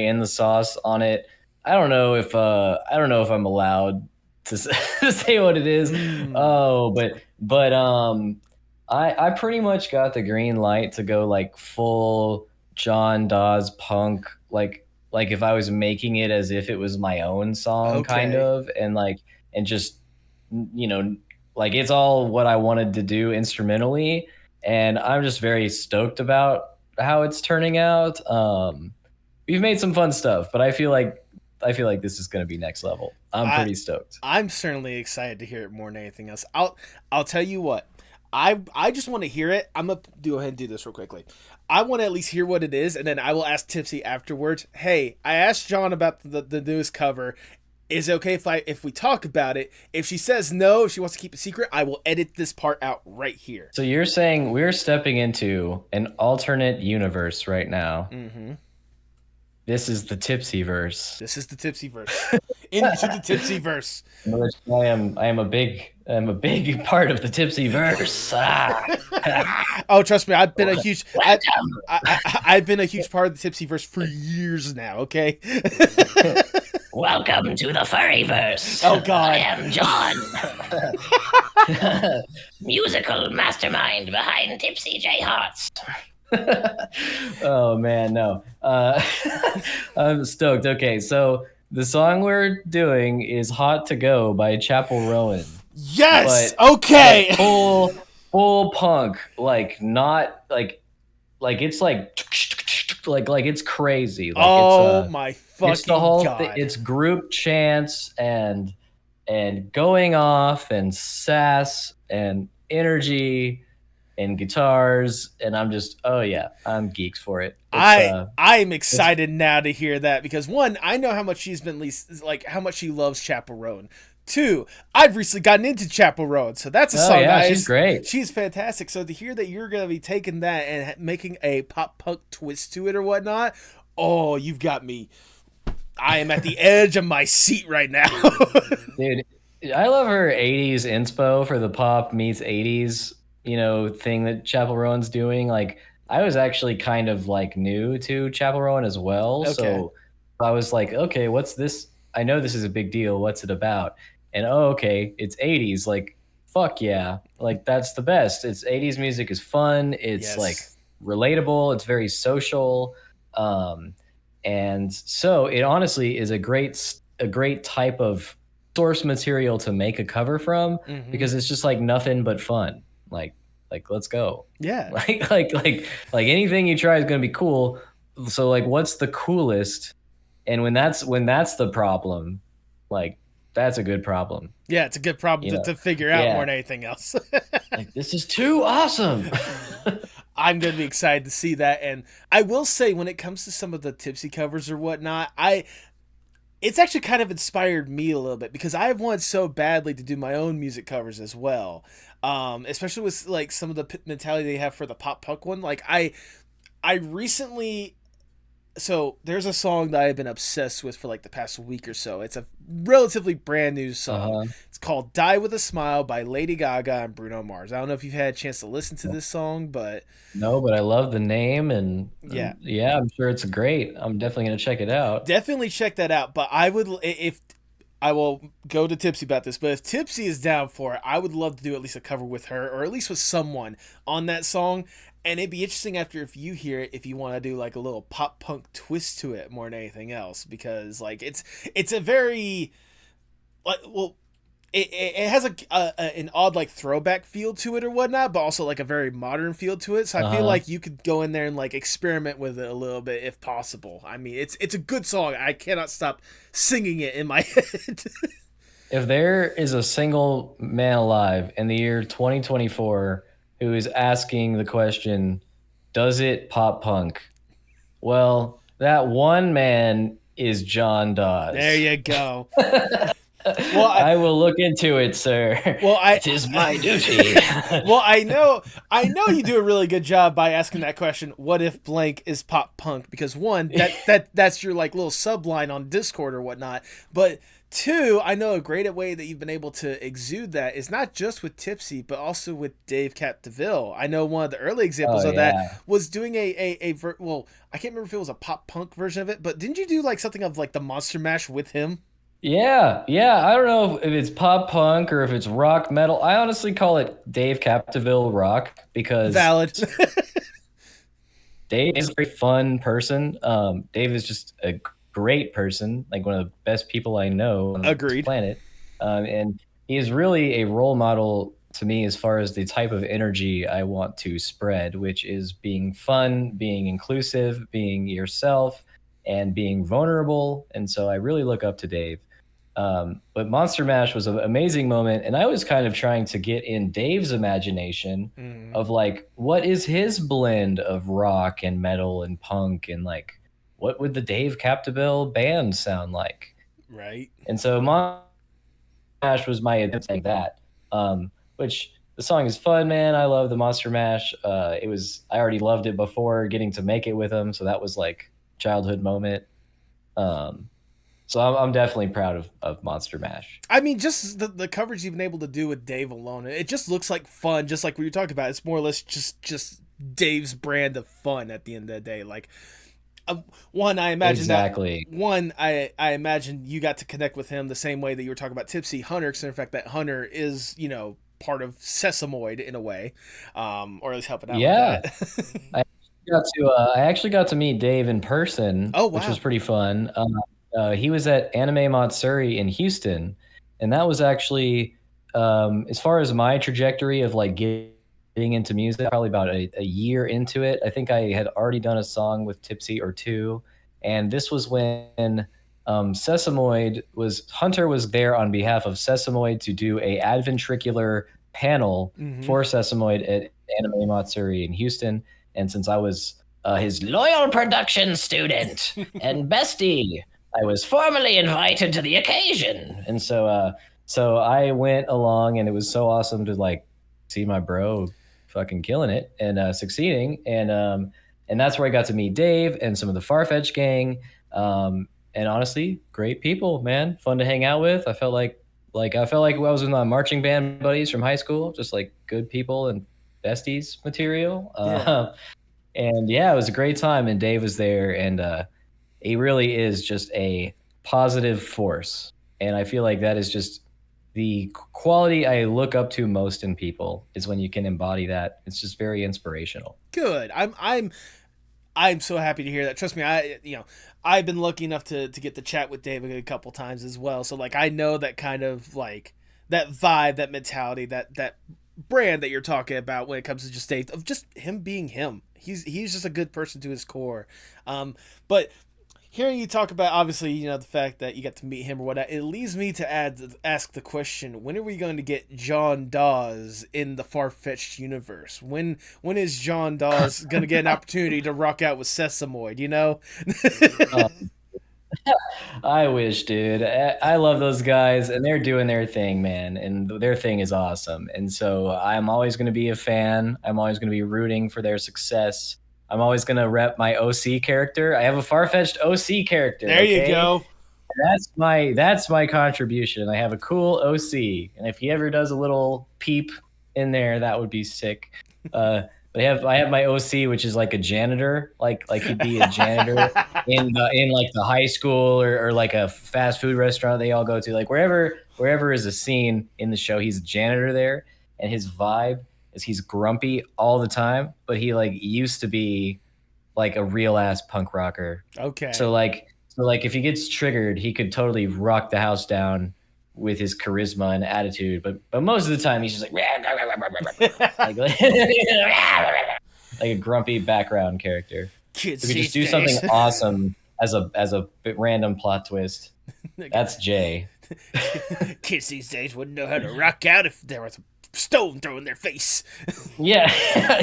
in the sauce on it. I don't know if I'm allowed to, to say what it is. Hmm. Oh, but I pretty much got the green light to go like full John Dawes punk, like if I was making it as if it was my own song, kind Okay. of, and like and just you know like it's all what I wanted to do instrumentally, and I'm just very stoked about how it's turning out. We've made some fun stuff, but I feel like this is going to be next level. I'm I pretty stoked. I'm certainly excited to hear it more than anything else. I'll tell you what. I just want to hear it. I'm gonna go ahead and do this real quickly. I want to at least hear what it is, and then I will ask Tipsy afterwards. Hey, I asked John about the newest cover. Is it okay if we talk about it? If she says no, if she wants to keep it secret, I will edit this part out right here. So you're saying we're stepping into an alternate universe right now. Mm-hmm. This is the Tipsy verse. This is the Tipsy verse. Into the Tipsy verse. Which I'm a big part of the Tipsy verse. Oh, trust me, I've been a huge Welcome. I've been a huge part of the Tipsy verse for years now. Okay. Welcome to the Furryverse. Oh God. I am John, musical mastermind behind tipsyjhearts. Oh man, no. I'm stoked. Okay, so the song we're doing is "Hot to Go" by Chapel Rowan, Yes. but Okay. full punk, like not like it's like it's crazy, like Oh my it's the fucking whole God. it's group chants and going off and sass and energy and guitars, and I'm just, oh yeah, I'm geeks for it. I'm It's excited now to hear that because one, I know how much she's been least like how much she loves Chapel Roan. Two, I've recently gotten into Chapel Roan, so that's a oh song yeah, that she's is great. she's fantastic. So to hear that you're gonna be taking that and making a pop punk twist to it or whatnot, oh, you've got me. I am at the edge of my seat right now. Dude, I love her 80s inspo for the pop meets 80s, thing that Chapel Rowan's doing. Like, I was actually kind of like new to Chapel Rowan as well. Okay. So I was like, okay, what's this? I know this is a big deal. What's it about? And oh, okay, it's 80s. Like, fuck yeah. Like, that's the best. It's 80s music is fun. It's like Yes. relatable. It's very social. Um, and so it honestly is a great type of source material to make a cover from, Mm-hmm. because it's just like nothing but fun. Like let's go. Yeah. Like anything you try is going to be cool. So like what's the coolest? And when that's the problem, like that's a good problem. Yeah, it's a good problem You know. to figure out more Yeah. than anything else. Like this is too awesome. I'm gonna be excited to see that, and I will say when it comes to some of the Tipsy covers or whatnot, it's actually kind of inspired me a little bit because I've wanted so badly to do my own music covers as well. Especially with like some of the mentality they have for the pop punk one. Like I recently, so there's a song that I've been obsessed with for like the past week or so. It's a relatively brand new song. Uh-huh. It's called "Die with a Smile" by Lady Gaga and Bruno Mars. I don't know if you've had a chance to listen to this song, but No, but I love the name, yeah, and yeah, I'm sure it's great. I'm definitely gonna check it out. definitely check that out. But I would, if I will go to Tipsy about this, but if Tipsy is down for it, I would love to do at least a cover with her or at least with someone on that song. And it'd be interesting after if you hear it, if you want to do like a little pop punk twist to it more than anything else, because like it's a very like well it has an odd like throwback feel to it or whatnot, but also like a very modern feel to it. So I feel Uh-huh. like you could go in there and like experiment with it a little bit if possible. I mean, it's a good song. I cannot stop singing it in my head. If there is a single man alive in the year 2024 who is asking the question, does it pop punk? Well, that one man is John There Daues. you go. Well, I will look into it, sir. well, It is my duty. well, I know you do a really good job by asking that question. What if blank is pop punk? Because one, that's your like little subline on Discord or whatnot. But two, I know a great way that you've been able to exude that is not just with Tipsy, but also with Dave Capdeville. I know one of the early examples Oh of that yeah. was doing well, I can't remember if it was a pop punk version of it, but didn't you do like something of like the Monster Mash with him? Yeah, yeah. I don't know if it's pop punk or if it's rock metal. I honestly call it Dave Capdeville rock because Valid. Dave is a very fun person. Dave is just a great person, like one of the best people I know on this Agreed. planet. And he is really a role model to me as far as the type of energy I want to spread, which is being fun, being inclusive, being yourself, and being vulnerable. And so I really look up to Dave. But Monster Mash was an amazing moment, and I was kind of trying to get in Dave's imagination Mm, of like what is his blend of rock and metal and punk, and like what would the Dave Capdeville band sound like? right. And so Monster Mash was my attempt at that. Which the song is fun, man. I love the Monster Mash. I already loved it before getting to make it with him, so that was like childhood moment. Um, so I'm definitely proud of Monster Mash. I mean, just the coverage you've been able to do with Dave alone, it just looks like fun. Just like we were talking about, it's more or less just Dave's brand of fun at the end of the day. Like, one, I imagine that Exactly. one, I imagine you got to connect with him the same way that you were talking about Tipsy Hunter, because in fact that Hunter is part of Sesamoid in a way, or at least helping out with Yeah. that. I actually got to meet Dave in person, Oh which was wow. pretty fun. He was at Anime Matsuri in Houston, and that was actually as far as my trajectory of like getting into music, probably about a year into it. I think I had already done a song with Tipsy or two, and this was when Sesamoid was Hunter was there on behalf of Sesamoid to do a adventricular panel Mm-hmm. for Sesamoid at Anime Matsuri in Houston. And since I was his loyal production student and bestie, I was formally invited to the occasion. And so I went along, and it was so awesome to like see my bro fucking killing it and succeeding. And that's where I got to meet Dave and some of the Farfetch gang. And honestly, great people, man. Fun to hang out with. I felt like I was with my marching band buddies from high school, just like good people and besties material. Yeah. And yeah, it was a great time. And Dave was there, and he really is just a positive force. And I feel like that is just the quality I look up to most in people is when you can embody that. It's just very inspirational. Good. I'm so happy to hear that. Trust me, I've been lucky enough to get to chat with David a couple times as well. So like I know that kind of like that vibe, that mentality, that brand that you're talking about when it comes to just Dave, of just him being him. He's just a good person to his core. But hearing you talk about obviously the fact that you got to meet him or whatnot, it leads me to ask the question: when are we going to get John Dawes in the far-fetched universe? When is John Dawes going to get an opportunity to rock out with Sesamoid? Um, I wish, dude. I love those guys, and they're doing their thing, man. And their thing is awesome. And so I'm always going to be a fan. I'm always going to be rooting for their success. I'm always going to rep my OC character. I have a far-fetched OC character, There you okay? go. That's my contribution. I have a cool OC, and if he ever does a little peep in there, that would be sick. But I have my OC, which is like a janitor, like he'd be a janitor in like the high school or like a fast food restaurant they all go to, like wherever is a scene in the show, he's a janitor there, and his vibe is he's grumpy all the time, but he like used to be like a real ass punk rocker. Okay. So like if he gets triggered, he could totally rock the house down with his charisma and attitude. But most of the time he's just like like like a grumpy background character. Kids We could just these do something days. awesome as a random plot twist. That's Jay. Kids these days wouldn't know how to rock out if there was a stone thrown in their face. Yeah,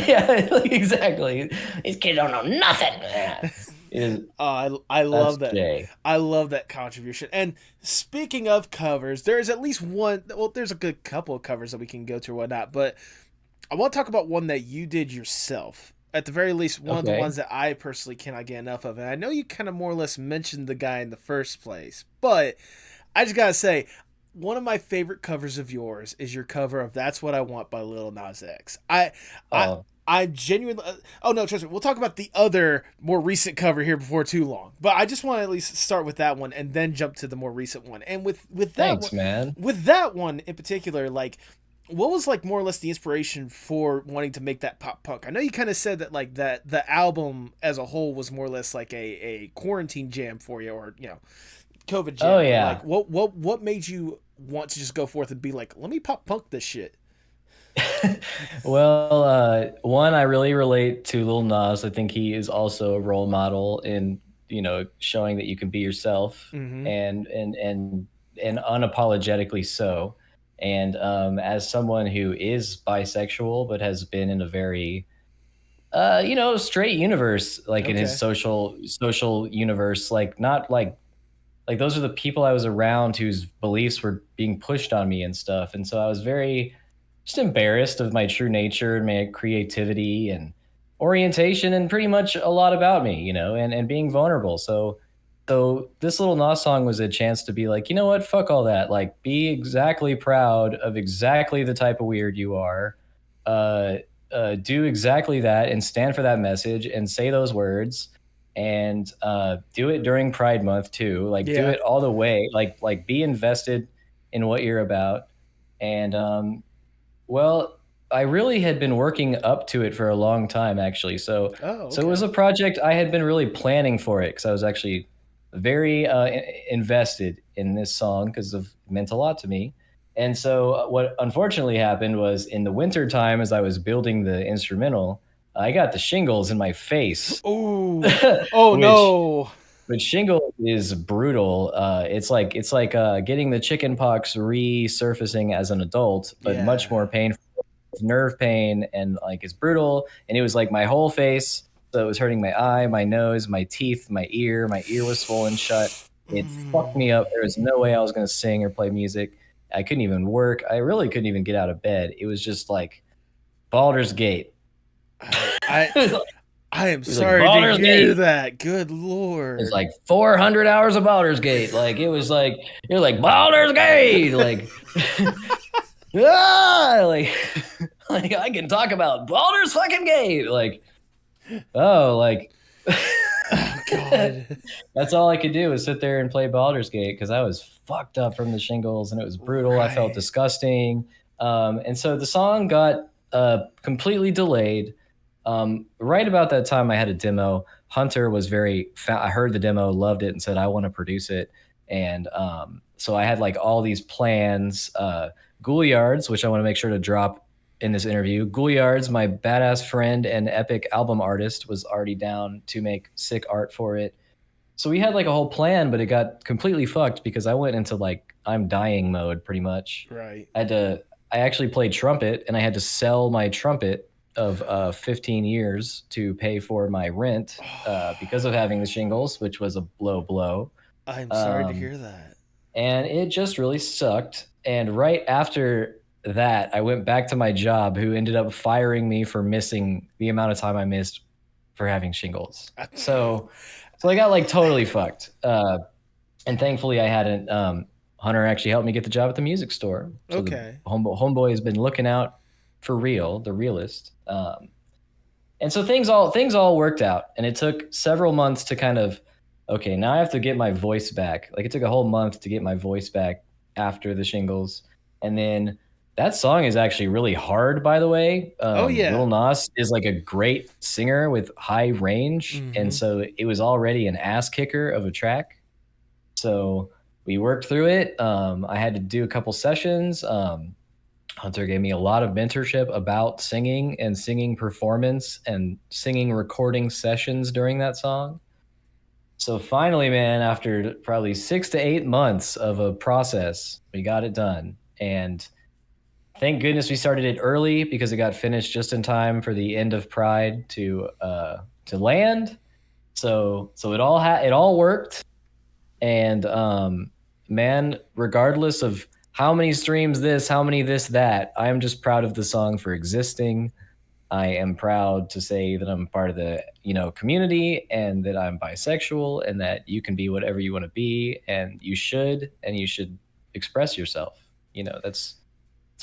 yeah, like, exactly. These kids don't know nothing. Yeah. It is. I That's love that. Jay. I love that contribution. And speaking of covers, there's at least one. Well, there's a good couple of covers that we can go to or whatnot. But I want to talk about one that you did yourself. At the very least, one of the Okay. ones that I personally cannot get enough of. And I know you kind of more or less mentioned the guy in the first place, but I just gotta say, one of my favorite covers of yours is your cover of "That's What I Want" by Lil Nas X. I, Oh, I genuinely. Oh no, trust me. We'll talk about the other more recent cover here before too long. But I just want to at least start with that one and then jump to the more recent one. And thanks, man. with that one in particular, like, what was like more or less the inspiration for wanting to make that pop punk? I know you kind of said that like that the album as a whole was more or less like a quarantine jam for you, or COVID Oh jam. But yeah. like, what made you want to just go forth and be like, let me pop punk this shit? Well, one, I really relate to Lil Nas. I think he is also a role model in, showing that you can be yourself, Mm-hmm. and unapologetically so. And as someone who is bisexual but has been in a very straight universe, like in his Okay. social universe, like not like those are the people I was around whose beliefs were being pushed on me and stuff. And so I was very just embarrassed of my true nature and my creativity and orientation and pretty much a lot about me, and being vulnerable. So this little Nas song was a chance to be like, you know what, fuck all that. Like, be exactly proud of exactly the type of weird you are. Uh, do exactly that and stand for that message and say those words and do it during Pride Month too. Like, do Yeah. it all the way. Like be invested in what you're about. And well, I really had been working up to it for a long time, actually. Oh, So it was okay. a project I had been really planning for it because I was actually very invested in this song because it meant a lot to me. And so what unfortunately happened was in the winter time, as I was building the instrumental, I got the shingles in my face, Ooh. Oh which no. shingle is brutal. It's like getting the chicken pox resurfacing as an adult, but much Yeah. more painful, with nerve pain, and like it's brutal. And it was like my whole face. So it was hurting my eye, my nose, my teeth, my ear. My ear was swollen shut. It fucked me up. There was no way I was going to sing or play music. I couldn't even work. I really couldn't even get out of bed. It was just like Baldur's Gate. I I It was like, I am it was like sorry to Baldur's hear Gate. that. Good It's lord. like 400 hours of Baldur's Gate. Like it was like you're like Baldur's Gate. Like like like I can talk about Baldur's fucking Gate. Like like Oh god. that's all I could do was sit there and play Baldur's Gate because I was fucked up from the shingles and it was brutal. I felt Right. disgusting. And so the song got completely delayed. Right about that time, I had a demo. Hunter was I heard the demo, loved it, and said, I want to produce it. And so I had like all these plans. Gouliards, which I want to make sure to drop in this interview. Gouliards, my badass friend and epic album artist, was already down to make sick art for it. So we had like a whole plan, but it got completely fucked because I went into like I'm dying mode pretty much. Right. I actually played trumpet and I had to sell my trumpet of 15 years to pay for my rent because of having the shingles, which was a blow. I'm sorry to Um, hear that. and it just really sucked. And right after that, I went back to my job, who ended up firing me for missing the amount of time I missed for having shingles. So I got like totally fucked. And thankfully, I hadn't. Hunter actually helped me get the job at the music store. So the Okay. homeboy has been looking out for real, the realist. And so things all worked out, and it took several months to kind of, okay, now I have to get my voice back. Like it took a whole month to get my voice back after the shingles, and then that song is actually really hard, by the way. Oh yeah. Lil Nas is like a great singer with high range, and Mm-hmm. so it was already an ass kicker of a track. So we worked through it. I had to do a couple sessions. Hunter gave me a lot of mentorship about singing and singing performance and singing recording sessions during that song. So finally, man, after probably 6 to 8 months of a process, we got it done. And thank goodness we started it early because it got finished just in time for the end of Pride to land. So it all worked. And man, regardless of how many streams this, how many this, that, I'm just proud of the song for existing. I am proud to say that I'm part of the, community, and that I'm bisexual, and that you can be whatever you want to be, and you should express yourself. That's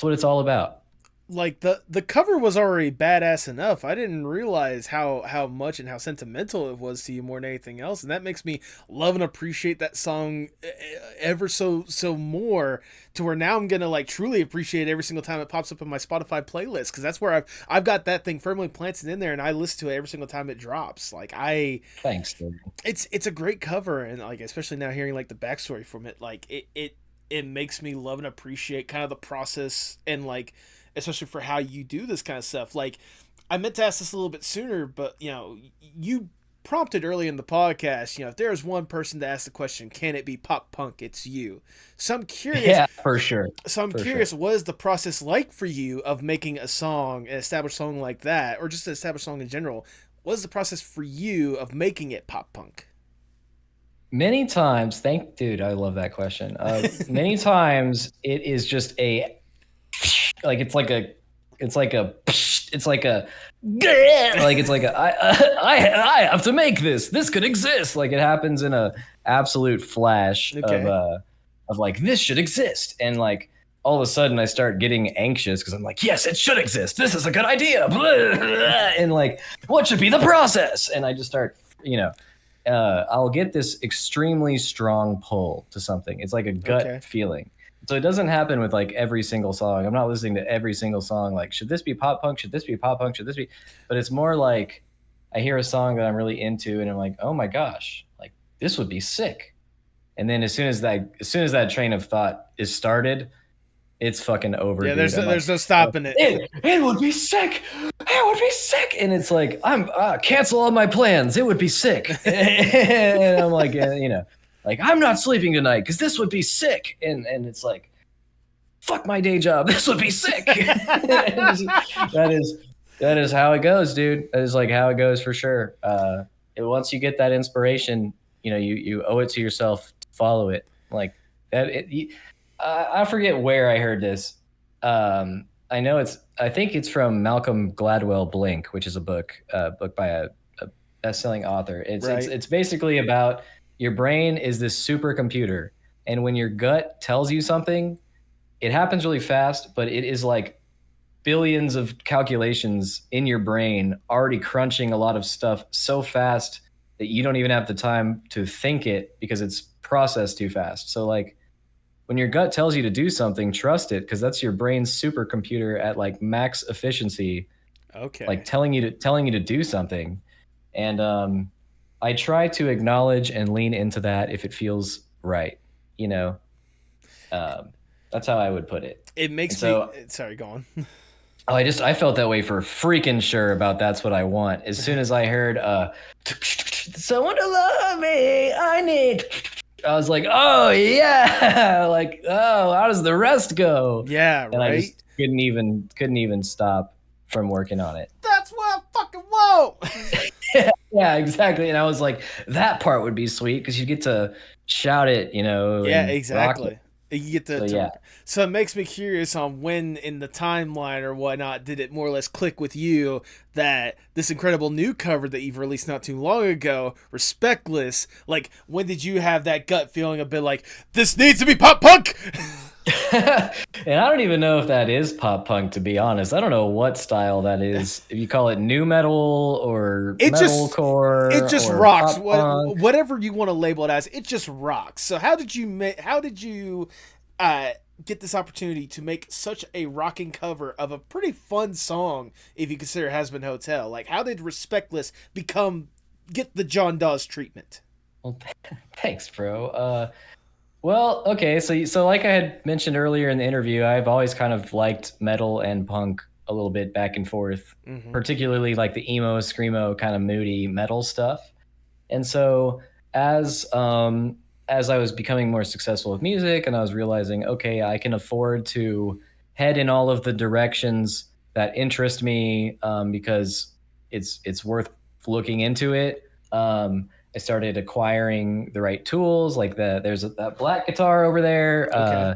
what it's all about. Like the cover was already badass enough. I didn't realize how much and how sentimental it was to you more than anything else, and that makes me love and appreciate that song ever so more. To where now I'm gonna like truly appreciate it every single time it pops up in my Spotify playlist, because that's where I've got that thing firmly planted in there, and I listen to it every single time it drops. Like Thanks, dude. it's a great cover, and like especially now hearing like the backstory from it, like it makes me love and appreciate kind of the process, and like especially for how you do this kind of stuff. Like, I meant to ask this a little bit sooner, but you prompted early in the podcast, if there's one person to ask the question, can it be pop punk? It's you. So I'm curious. Yeah, for sure. So I'm curious, what is the process like for you of making a song, an established song like that, or just an established song in general? What is the process for you of making it pop punk? Many times, dude, I love that question. Many times it is just like it's like a it's like a it's like a like it's like a I have to make this could exist. Like, it happens in a absolute flash of like, this should exist, and like all of a sudden I start getting anxious because I'm like, yes, it should exist, this is a good idea, and like, what should be the process? And I just start, I'll get this extremely strong pull to something. It's like a gut feeling. So it doesn't happen with like every single song. I'm not listening to every single song like, should this be pop punk? Should this be pop punk? Should this be? But it's more like I hear a song that I'm really into, and I'm like, oh my gosh, like, this would be sick. And then as soon as that train of thought is started, it's fucking over. Yeah, there's no stopping it. It would be sick. It would be sick. And it's like, I'm cancel all my plans. It would be sick. And I'm like, like, I'm not sleeping tonight because this would be sick. And it's like, fuck my day job. This would be sick. that is how it goes, dude. That is like how it goes for sure. Once you get that inspiration, you owe it to yourself to follow it. Like that. I forget where I heard this. I think it's from Malcolm Gladwell Blink, which is a book by a best-selling author. It's basically about your brain is this supercomputer, and when your gut tells you something, it happens really fast, but it is like billions of calculations in your brain already crunching a lot of stuff so fast that you don't even have the time to think it because it's processed too fast. So like, when your gut tells you to do something, trust it, because that's your brain's supercomputer at like max efficiency. Okay. Like telling you to do something. And I try to acknowledge and lean into that if it feels right. That's how I would put it. It makes me. Sorry, go on. I felt that way for freaking sure about That's What I Want. As soon as I heard someone to love me, I need. I was like, oh yeah, like, oh, how does the rest go? Yeah, and I just couldn't even stop from working on it. That's what I fucking want. Yeah, exactly. And I was like, that part would be sweet because you get to shout it, Yeah, exactly. You get to, yeah. So it makes me curious on when in the timeline or whatnot did it more or less click with you that this incredible new cover that you've released not too long ago, Respectless, like, when did you have that gut feeling a bit like, this needs to be pop punk? And I don't even know if that is pop punk, to be honest. I don't know what style that is. If you call it new metal or metalcore, it just rocks. Whatever you want to label it as, it just rocks. So how did you get this opportunity to make such a rocking cover of a pretty fun song, if you consider Has-Been Hotel? Like, how did Respectless get the John Daues treatment? Well, thanks, bro. Well, okay, so like I had mentioned earlier in the interview, I've always kind of liked metal and punk a little bit back and forth, particularly like the emo, screamo kind of moody metal stuff. And so as I was becoming more successful with music, and I was realizing, okay, I can afford to head in all of the directions that interest me, because it's worth looking into it. I started acquiring the right tools, like that black guitar over there. Okay.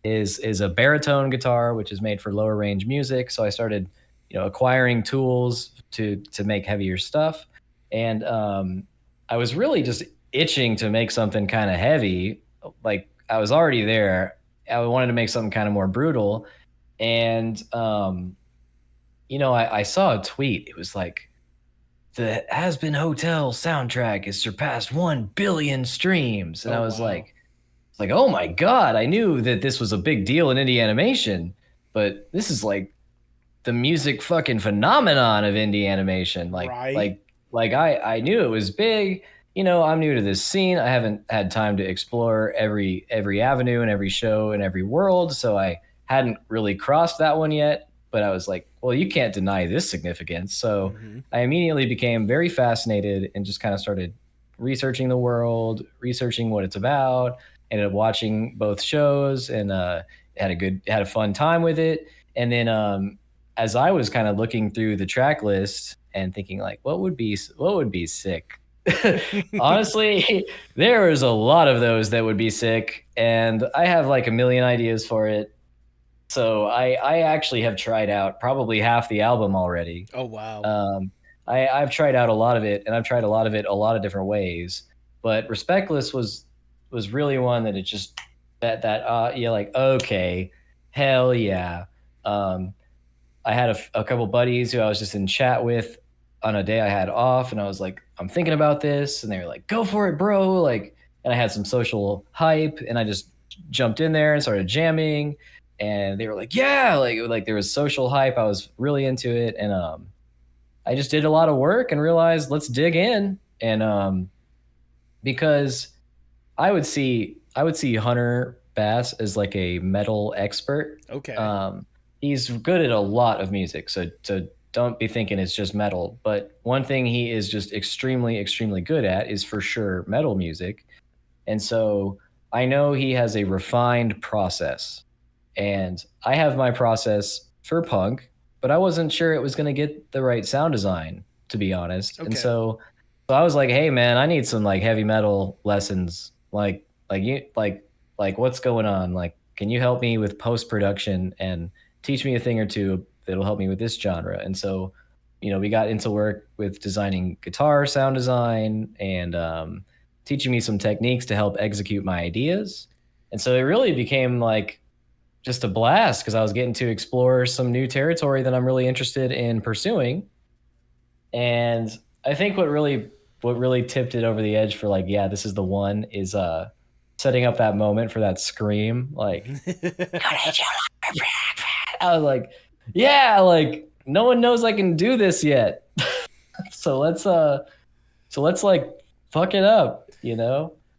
Is a baritone guitar, which is made for lower range music. So I started, acquiring tools to make heavier stuff, and I was really just itching to make something kind of heavy. Like I was already there. I wanted to make something kind of more brutal, and I saw a tweet. It was like the Aspen Hotel soundtrack has surpassed 1 billion streams, and Oh I was wow. like, oh my god, I knew that this was a big deal in indie animation, but this is like the music fucking phenomenon of indie animation. Right. Like I knew it was big. I'm new to this scene. I haven't had time to explore every avenue and every show and every world, so I hadn't really crossed that one yet. But I was like, well, you can't deny this significance. So Mm-hmm. I immediately became very fascinated and just kind of started researching the world, researching what it's about. Ended up watching both shows and had a fun time with it. And then as I was kind of looking through the track list and thinking like, what would be sick? Honestly, there is a lot of those that would be sick, and I have like a million ideas for it. So I actually have tried out probably half the album already. Oh wow. Um, I've tried out a lot of it, and I've tried a lot of it a lot of different ways. But Respectless was really one that it just you're like, okay, hell yeah. Um, I had a couple buddies who I was just in chat with on a day I had off, and I was like, I'm thinking about this, and they were like, go for it, bro. Like, and I had some social hype, and I just jumped in there and started jamming, and they were like, yeah, like there was social hype. I was really into it, and I just did a lot of work and realized let's dig in, and because I would see Hunter Bass as like a metal expert. Okay. He's good at a lot of music, so don't be thinking it's just metal. But one thing he is just extremely, extremely good at is for sure metal music. And so I know he has a refined process, and I have my process for punk, but I wasn't sure it was going to get the right sound design, to be honest. And Okay. so I was like, hey man, I need some like heavy metal lessons. Like what's going on? Like, can you help me with post production and teach me a thing or two that'll help me with this genre? And so, we got into work with designing guitar sound design and teaching me some techniques to help execute my ideas. And so it really became like just a blast because I was getting to explore some new territory that I'm really interested in pursuing. And I think what really tipped it over the edge for like, yeah, this is the one is setting up that moment for that scream. Like, I was like, yeah, like no one knows I can do this yet. So let's like fuck it up.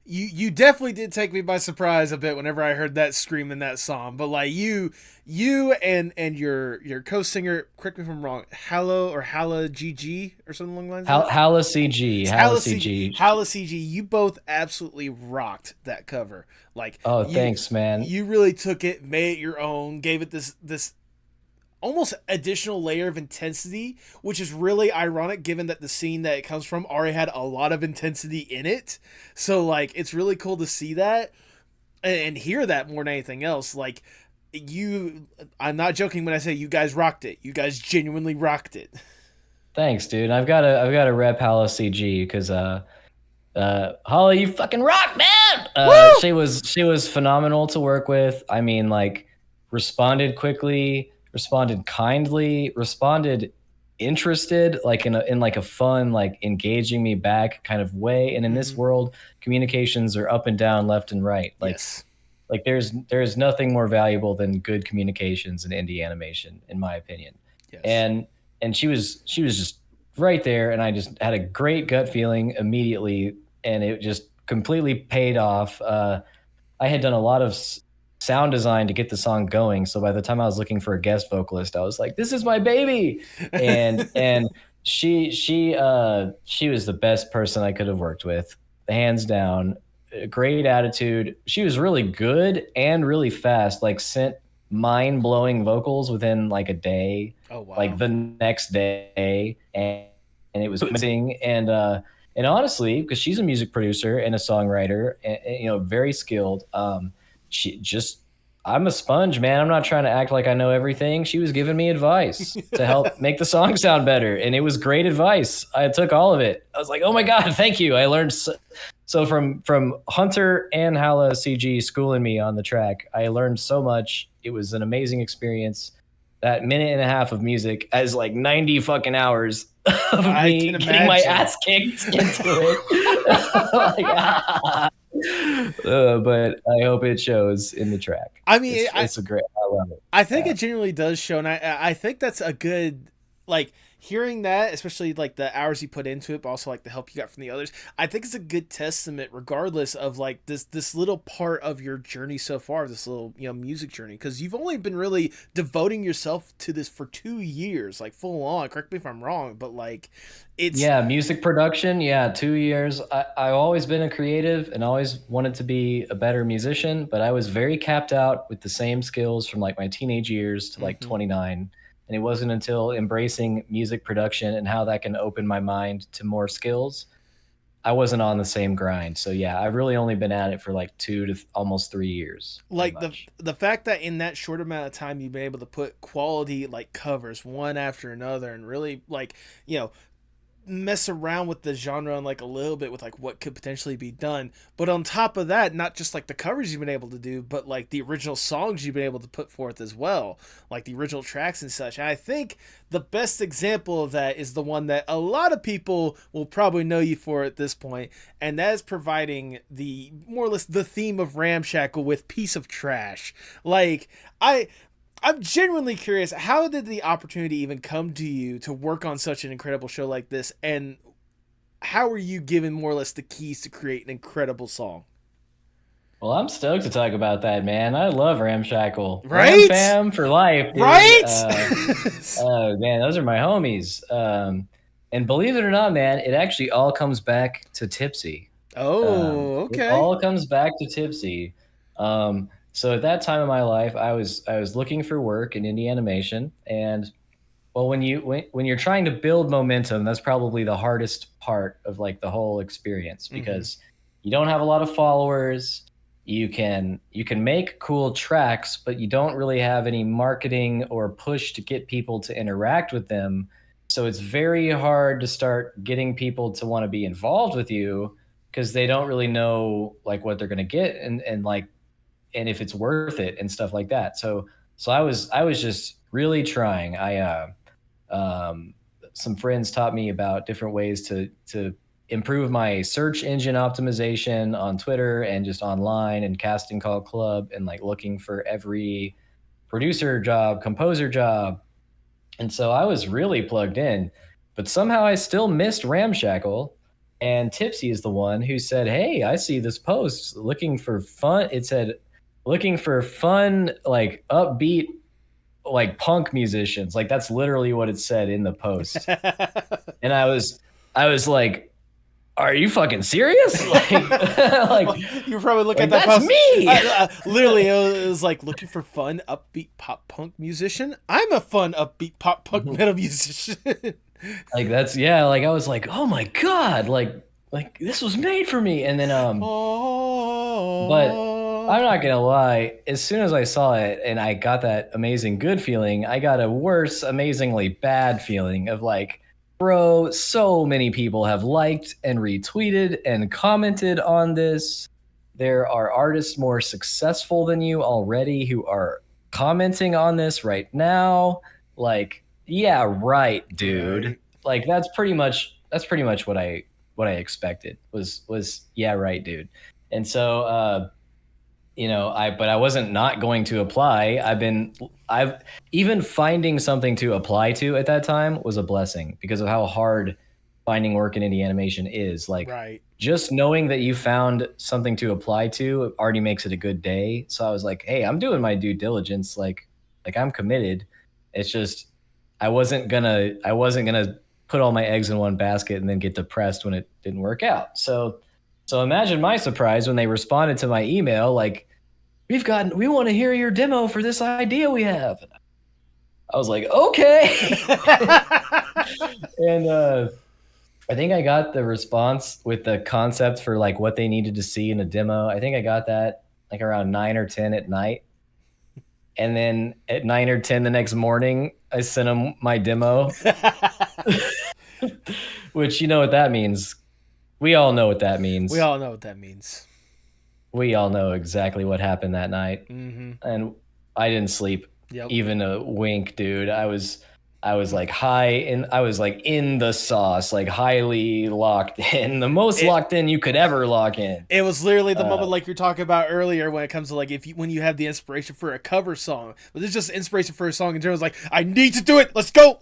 You definitely did take me by surprise a bit whenever I heard that scream in that song. But like you and your co-singer, correct me if I'm wrong, Hallow or Halla GG or something along the lines of that. Hala CG, Hala CG. Halla CG, you both absolutely rocked that cover. Like Oh, you thanks, man. you really took it, made it your own, gave it this almost additional layer of intensity, which is really ironic given that the scene that it comes from already had a lot of intensity in it. So like it's really cool to see that and hear that more than anything else. Like I'm not joking when I say you guys rocked it. You guys genuinely rocked it. Thanks, dude. I've got to rep Hala CG because Holly, you fucking rock, man. Woo! She was phenomenal to work with. I mean, like, responded quickly, responded kindly, responded interested, like in like a fun, like engaging me back kind of way. And in this Mm-hmm. world, communications are up and down, left and right. Yes. Like there's nothing more valuable than good communications in indie animation, in my opinion. Yes. And she was just right there, and I just had a great gut feeling immediately, and it just completely paid off. I had done a lot of sound design to get the song going, so by the time I was looking for a guest vocalist, I was like, "This is my baby," and she was the best person I could have worked with, hands down. Great attitude. She was really good and really fast. Like sent mind blowing vocals within like a day, Oh wow. like the next day, and it was amazing. And And honestly, because she's a music producer and a songwriter, and very skilled. She just, I'm a sponge, man. I'm not trying to act like I know everything. She was giving me advice to help make the song sound better, and it was great advice. I took all of it. I was like, oh my god, thank you. I learned so from Hunter and Hala CG schooling me on the track. I learned so much. It was an amazing experience. That minute and a half of music as like 90 fucking hours of me getting my ass kicked into it. But I hope it shows in the track. I mean, it's a great. I love it. I think it genuinely does show, and I think that's a good, like, hearing that, especially like the hours you put into it, but also like the help you got from the others. I think it's a good testament, regardless of like this little part of your journey so far, this little music journey, because you've only been really devoting yourself to this for 2 years, like full on. Correct me if I'm wrong, but like it's music production. 2 years. I've always been a creative and always wanted to be a better musician, but I was very capped out with the same skills from like my teenage years to like 29. And it wasn't until embracing music production and how that can open my mind to more skills, I wasn't on the same grind. So yeah, I've really only been at it for like 2 to almost 3 years. Like the fact that in that short amount of time you've been able to put quality like covers one after another and really like mess around with the genre and like a little bit with like what could potentially be done, but on top of that, not just like the covers you've been able to do, but like the original songs you've been able to put forth as well, like the original tracks and such. And I think the best example of that is the one that a lot of people will probably know you for at this point, and that is providing the more or less the theme of Ramshackle with Piece of Trash. Like I'm genuinely curious, how did the opportunity even come to you to work on such an incredible show like this, and how were you given more or less the keys to create an incredible song? Well, I'm stoked to talk about that, man. I love Ramshackle. Right? Ram fam for life, dude. Right? Oh, man, those are my homies. And believe it or not, man, it actually all comes back to Tipsy. Oh, okay. It all comes back to Tipsy. So at that time of my life, I was looking for work in indie animation, and well, when you're trying to build momentum, that's probably the hardest part of like the whole experience, because you don't have a lot of followers. You can make cool tracks, but you don't really have any marketing or push to get people to interact with them. So it's very hard to start getting people to want to be involved with you, because they don't really know like what they're going to get and if it's worth it and stuff like that. So I was just really trying. Some friends taught me about different ways to improve my search engine optimization on Twitter and just online, and Casting Call Club, and like looking for every producer job, composer job. And so I was really plugged in, but somehow I still missed Ramshackle. And Tipsy is the one who said, "Hey, I see this post looking for fun." It said, looking for fun, like upbeat, like punk musicians. Like that's literally what it said in the post. And I was like, are you fucking serious? Like you probably look at that that's post. Me. Literally, it was like looking for fun, upbeat pop punk musician. I'm a fun, upbeat pop punk metal musician. Like that's like I was like, oh my god, like this was made for me. And then but I'm not gonna lie, as soon as I saw it and I got that amazing good feeling, I got a worse, amazingly bad feeling of like, bro, so many people have liked and retweeted and commented on this. There are artists more successful than you already who are commenting on this right now. Like, yeah, right, dude. Right. Like that's pretty much what I expected was yeah, right, dude. And so but I wasn't not going to apply. I've even finding something to apply to at that time was a blessing, because of how hard finding work in indie animation is. Like, right. Just knowing that you found something to apply to already makes it a good day. So I was like, hey, I'm doing my due diligence. Like I'm committed. It's just, I wasn't gonna put all my eggs in one basket and then get depressed when it didn't work out. So imagine my surprise when they responded to my email, like, we want to hear your demo for this idea we have. I was like, okay. I think I got the response with the concept for like what they needed to see in a demo. I think I got that like around 9 or 10 at night. And then at 9 or 10 the next morning, I sent them my demo, which you know what that means. We all know what that We means. all know what that means. We all know exactly what happened that night. Mm-hmm. And I didn't sleep Yep. even a wink, dude. I was like high and I was like in the sauce, like highly locked in, the most locked in you could ever lock in. It was literally the moment like you're talking about earlier when it comes to like when you have the inspiration for a cover song, but it's just inspiration for a song and Jeremy's like, I need to do it. Let's go.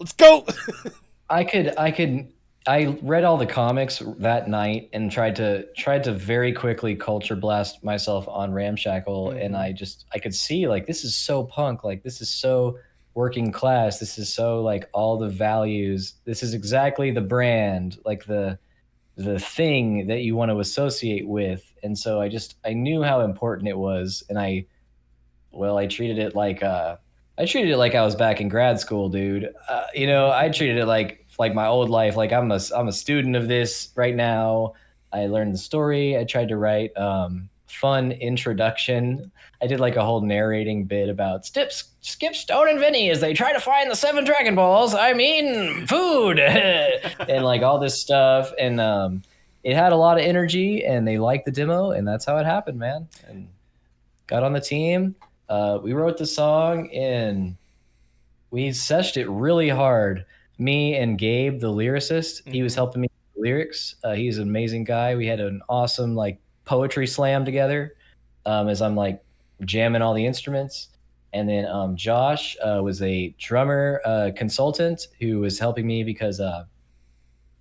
I read all the comics that night and tried to very quickly culture blast myself on Ramshackle, and I could see like this is so punk, like this is so working class, this is so like all the values, this is exactly the brand, like the thing that you want to associate with. And so I knew how important it was, and I treated it like I was back in grad school, dude. I treated it like my old life. Like I'm a student of this right now. I learned the story. I tried to write fun introduction. I did like a whole narrating bit about Skip, Stone, and Vinny as they try to find the 7 Dragon Balls. I mean, food and like all this stuff. And it had a lot of energy, and they liked the demo, and that's how it happened, man. And got on the team. We wrote the song and we seshed it really hard. Me and Gabe, the lyricist, he was helping me with the lyrics. He's an amazing guy. We had an awesome like poetry slam together as I'm like jamming all the instruments. And then Josh was a drummer consultant who was helping me because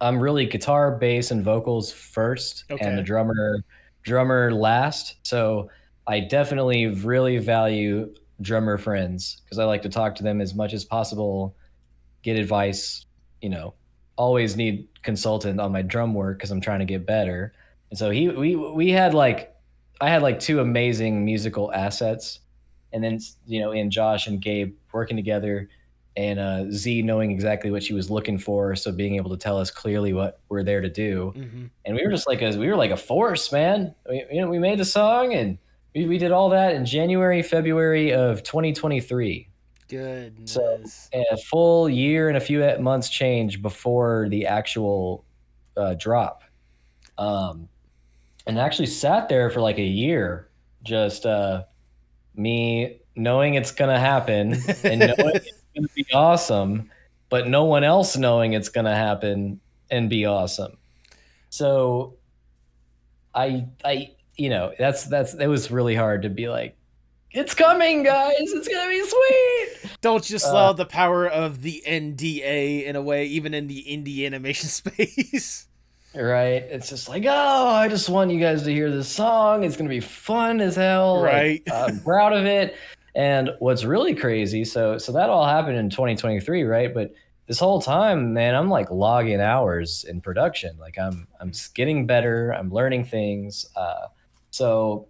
I'm really guitar, bass, and vocals first, and the drummer last. So I definitely really value drummer friends because I like to talk to them as much as possible, get advice, always need consultant on my drum work because I'm trying to get better. And so we had like I had like 2 amazing musical assets, and then in Josh and Gabe working together, and Z knowing exactly what she was looking for, so being able to tell us clearly what we're there to do. And we were just like a force, man. We made the song, and we did all that in January, February of 2023. So Goodness. a full year and a few months change before the actual drop. And actually sat there for like a year, just me knowing it's gonna happen and knowing it's gonna be awesome, but no one else knowing it's gonna happen and be awesome. So that's it was really hard to be like, it's coming, guys. It's gonna be sweet. Don't just allow the power of the NDA in a way, even in the indie animation space. Right. It's just like, oh, I just want you guys to hear this song. It's gonna be fun as hell. Right. Like, I'm proud of it. And what's really crazy, so that all happened in 2023, right? But this whole time, man, I'm like logging hours in production. Like I'm getting better. I'm learning things. So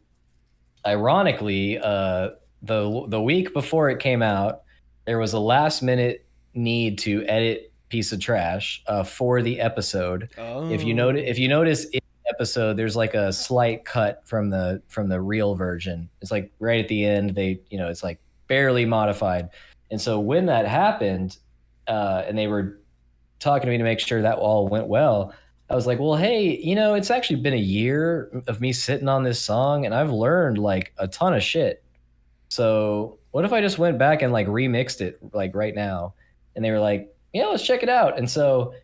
ironically, the week before it came out, there was a last minute need to edit piece of trash for the episode. If you notice in the episode, there's like a slight cut from the real version. It's like right at the end, it's like barely modified. And so when that happened, and they were talking to me to make sure that all went well, I was like, well, hey, it's actually been a year of me sitting on this song, and I've learned like a ton of shit. So what if I just went back and like remixed it like right now? And they were like, yeah, let's check it out. And so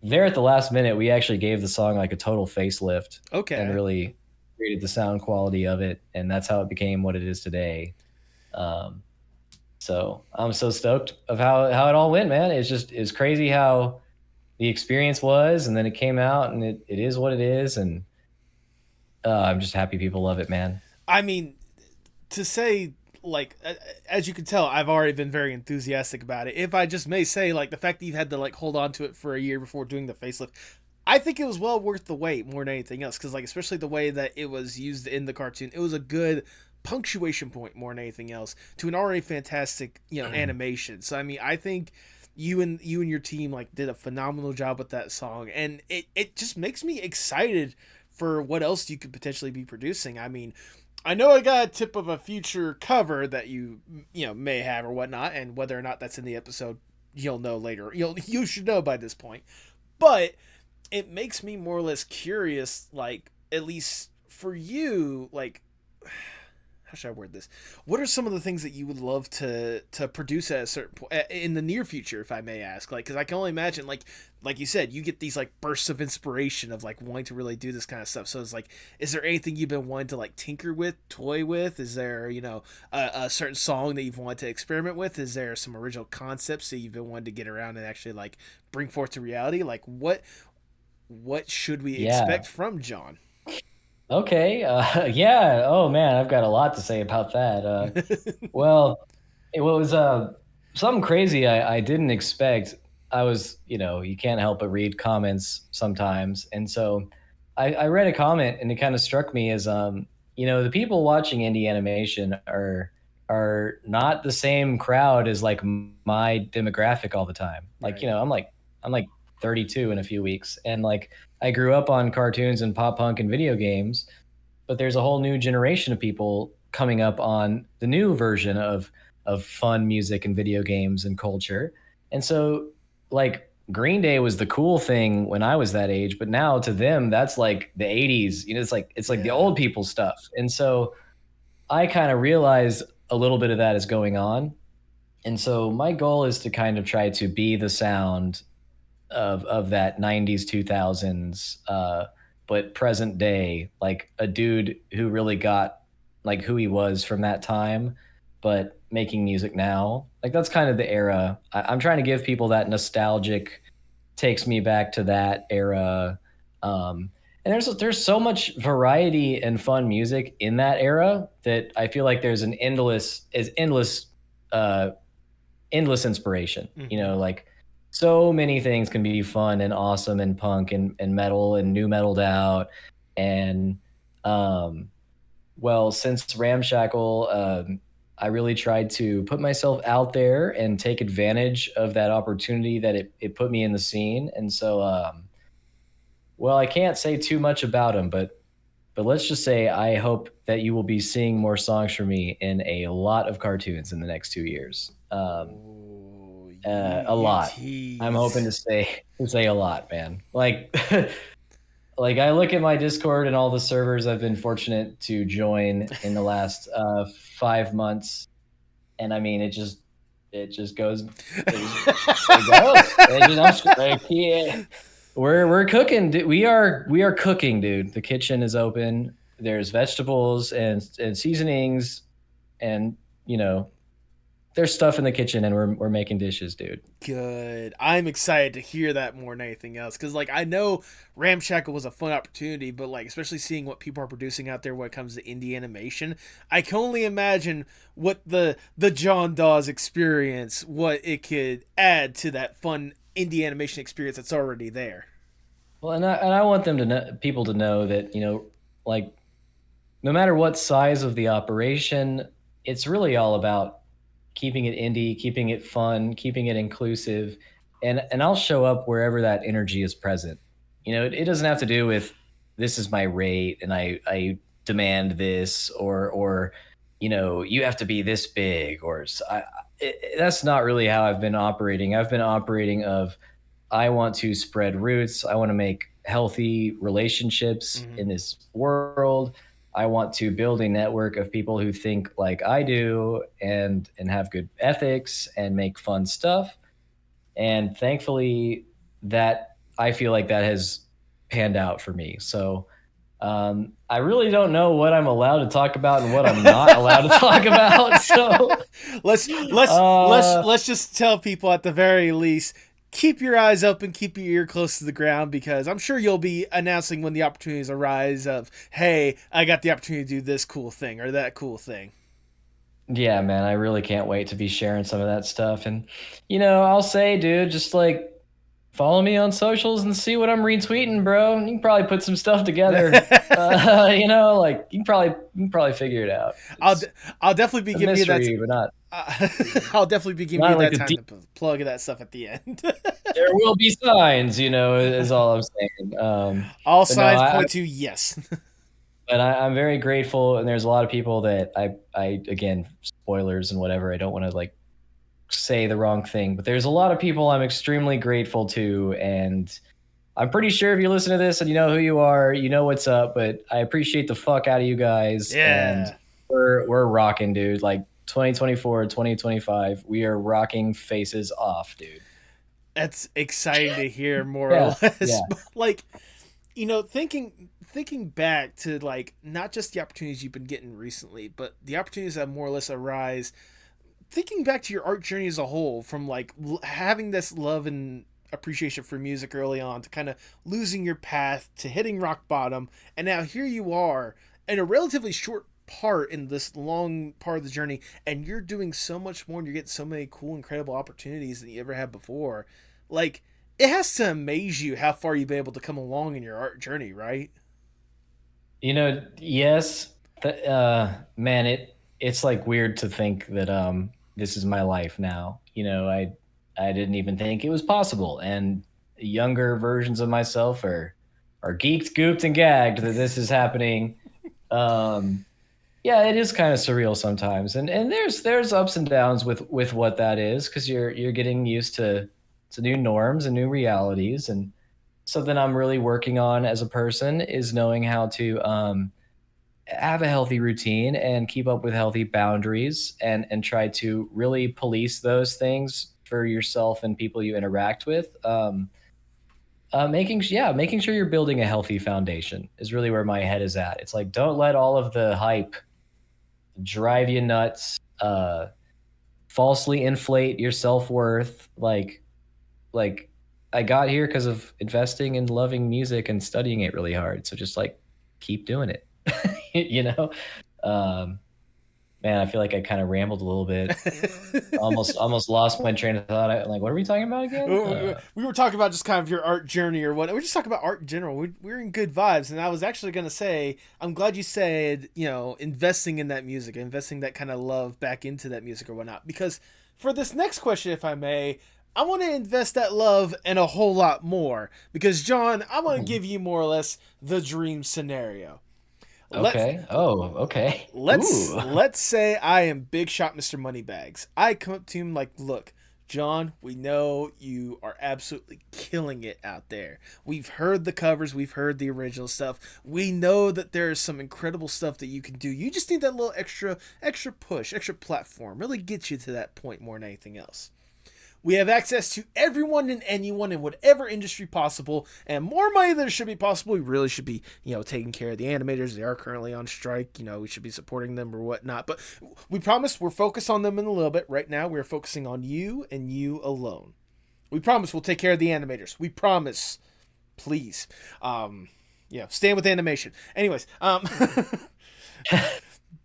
there at the last minute, we actually gave the song like a total facelift. And really created the sound quality of it. And that's how it became what it is today. So I'm so stoked of how it all went, man. It's crazy how the experience was, and then it came out, and it is what it is. And I'm just happy people love it, man. I mean, to say, like, as you can tell, I've already been very enthusiastic about it. If I just may say, like, the fact that you've had to like hold on to it for a year before doing the facelift, I think it was well worth the wait more than anything else. Because like, especially the way that it was used in the cartoon, it was a good punctuation point more than anything else to an already fantastic animation. So I mean, I think you and your team like did a phenomenal job with that song, and it just makes me excited for what else you could potentially be producing. I mean, I know I got a tip of a future cover that you know may have or whatnot, and whether or not that's in the episode, you'll know later. You should know by this point, but it makes me more or less curious, like at least for you, like how should I word this? What are some of the things that you would love to produce at a certain point in the near future, if I may ask? Like, because I can only imagine, like you said, you get these like bursts of inspiration of like wanting to really do this kind of stuff. So it's like, is there anything you've been wanting to like tinker with, toy with? Is there a certain song that you've wanted to experiment with? Is there some original concepts that you've been wanting to get around and actually like bring forth to reality? Like what should we Yeah. expect from John? Okay. Yeah. Oh man, I've got a lot to say about that. Well, it was something crazy I didn't expect. I was, you can't help but read comments sometimes, and so I read a comment, and it kind of struck me as, the people watching indie animation are not the same crowd as like my demographic all the time. Like, Right. I'm like 32 in a few weeks, and like I grew up on cartoons and pop punk and video games, but there's a whole new generation of people coming up on the new version of fun music and video games and culture. And so like Green Day was the cool thing when I was that age, but now to them that's like the 80s. It's like the Yeah. old people stuff. And so I kind of realize a little bit of that is going on. And so my goal is to kind of try to be the sound of that 90s 2000s, but present day, like a dude who really got like who he was from that time, but making music now. Like that's kind of the era. I'm trying to give people that nostalgic, takes me back to that era. And there's so much variety and fun music in that era that I feel like there's an uh endless inspiration. Hmm. Like so many things can be fun and awesome and punk and metal and new metaled out. And um, well, since Ramshackle, I really tried to put myself out there and take advantage of that opportunity that it put me in the scene. And so, well, I can't say too much about him, but let's just say I hope that you will be seeing more songs from me in a lot of cartoons in the next 2 years. Oh, A you lot. I'm hoping tease. to say a lot, man. Like, like I look at my Discord and all the servers I've been fortunate to join in the last 5 months, and I mean, it just goes, it goes. Like, yeah. We're cooking. We are cooking, dude. The kitchen is open. There's vegetables and seasonings, and you know, there's stuff in the kitchen, and we're making dishes, dude. Good. I'm excited to hear that more than anything else, because like I know Ramshackle was a fun opportunity, but like especially seeing what people are producing out there when it comes to indie animation, I can only imagine what the John Dawes experience, what it could add to that fun indie animation experience that's already there. Well, and I want them to know, people to know that like no matter what size of the operation, it's really all about keeping it indie, keeping it fun, keeping it inclusive, and I'll show up wherever that energy is present. It doesn't have to do with this is my rate and I demand this, or you have to be this big, or that's not really how I've been operating. I've been operating of I want to spread roots. I want to make healthy relationships Hmm. in this world. I want to build a network of people who think like I do and have good ethics and make fun stuff. And thankfully, that I feel like that has panned out for me. So I really don't know what I'm allowed to talk about and what I'm not allowed to talk about. So let's uh, let's just tell people at the very least, keep your eyes open, keep your ear close to the ground, because I'm sure you'll be announcing when the opportunities arise of, hey, I got the opportunity to do this cool thing or that cool thing. yeah, man, I really can't wait to be sharing some of that stuff. And I'll say, dude, just like follow me on socials and see what I'm retweeting, bro. You can probably put some stuff together. Like you can probably figure it out. I'll It's I'll definitely be a giving you that. mystery, but I'll definitely be giving you not like that a time deep. to plug that stuff at the end. There will be signs, is all I'm saying. All But no, signs point to yes. I'm very grateful, and there's a lot of people that I again, spoilers and whatever. I don't want to like say the wrong thing, but there's a lot of people I'm extremely grateful to, and I'm pretty sure if you listen to this and you know who you are, you know what's up. But I appreciate the fuck out of you guys, and Yeah. we're rocking, dude. Like 2024, 2025, we are rocking faces off, dude. That's exciting to hear more or Yeah, less. yeah. But like, thinking back to like not just the opportunities you've been getting recently, but the opportunities that more or less arise thinking back to your art journey as a whole, from like having this love and appreciation for music early on to kind of losing your path to hitting rock bottom, and now here you are in a relatively short part in this long part of the journey, and you're doing so much more and you're getting so many cool, incredible opportunities than you ever had before. Like, it has to amaze you how far you've been able to come along in your art journey, right? Yes, man, it's like weird to think that this is my life now. I didn't even think it was possible, and younger versions of myself are geeked, gooped, and gagged that this is happening. Um, yeah, it is kind of surreal sometimes, and there's ups and downs with what that is because you're getting used to new norms and new realities, and something I'm really working on as a person is knowing how to have a healthy routine and keep up with healthy boundaries and try to really police those things for yourself and people you interact with. Making sure you're building a healthy foundation is really where my head is at. It's like, don't let all of the hype drive you nuts, falsely inflate your self-worth. Like I got here because of investing and loving music and studying it really hard. So just like keep doing it. you know? Um, Man, I feel like I kind of rambled a little bit. Almost lost my train of thought. I'm like, what are we talking about again? We were talking about just kind of your art journey or what. We're just talking about art in general. We're in good vibes, and I was actually gonna say, I'm glad you said, investing in that music, investing that kind of love back into that music or whatnot. Because for this next question, if I may, I want to invest that love and a whole lot more. Because John, I want to give you more or less the dream scenario. Let's Okay. Oh, okay. let's Ooh. let's say I am Big Shot Mr. Moneybags. I come up to him like, look, John, we know you are absolutely killing it out there. We've heard the covers, we've heard the original stuff. We know that there is some incredible stuff that you can do. You just need that little extra push, extra platform. Really get you to that point more than anything else. We have access to everyone and anyone in whatever industry possible, and more money than should be possible. We really should be, taking care of the animators. They are currently on strike. We should be supporting them or whatnot. But we promise we're focused on them in a little bit. Right now, we're focusing on you and you alone. We promise we'll take care of the animators. We promise. Please. Stand with animation. Anyways,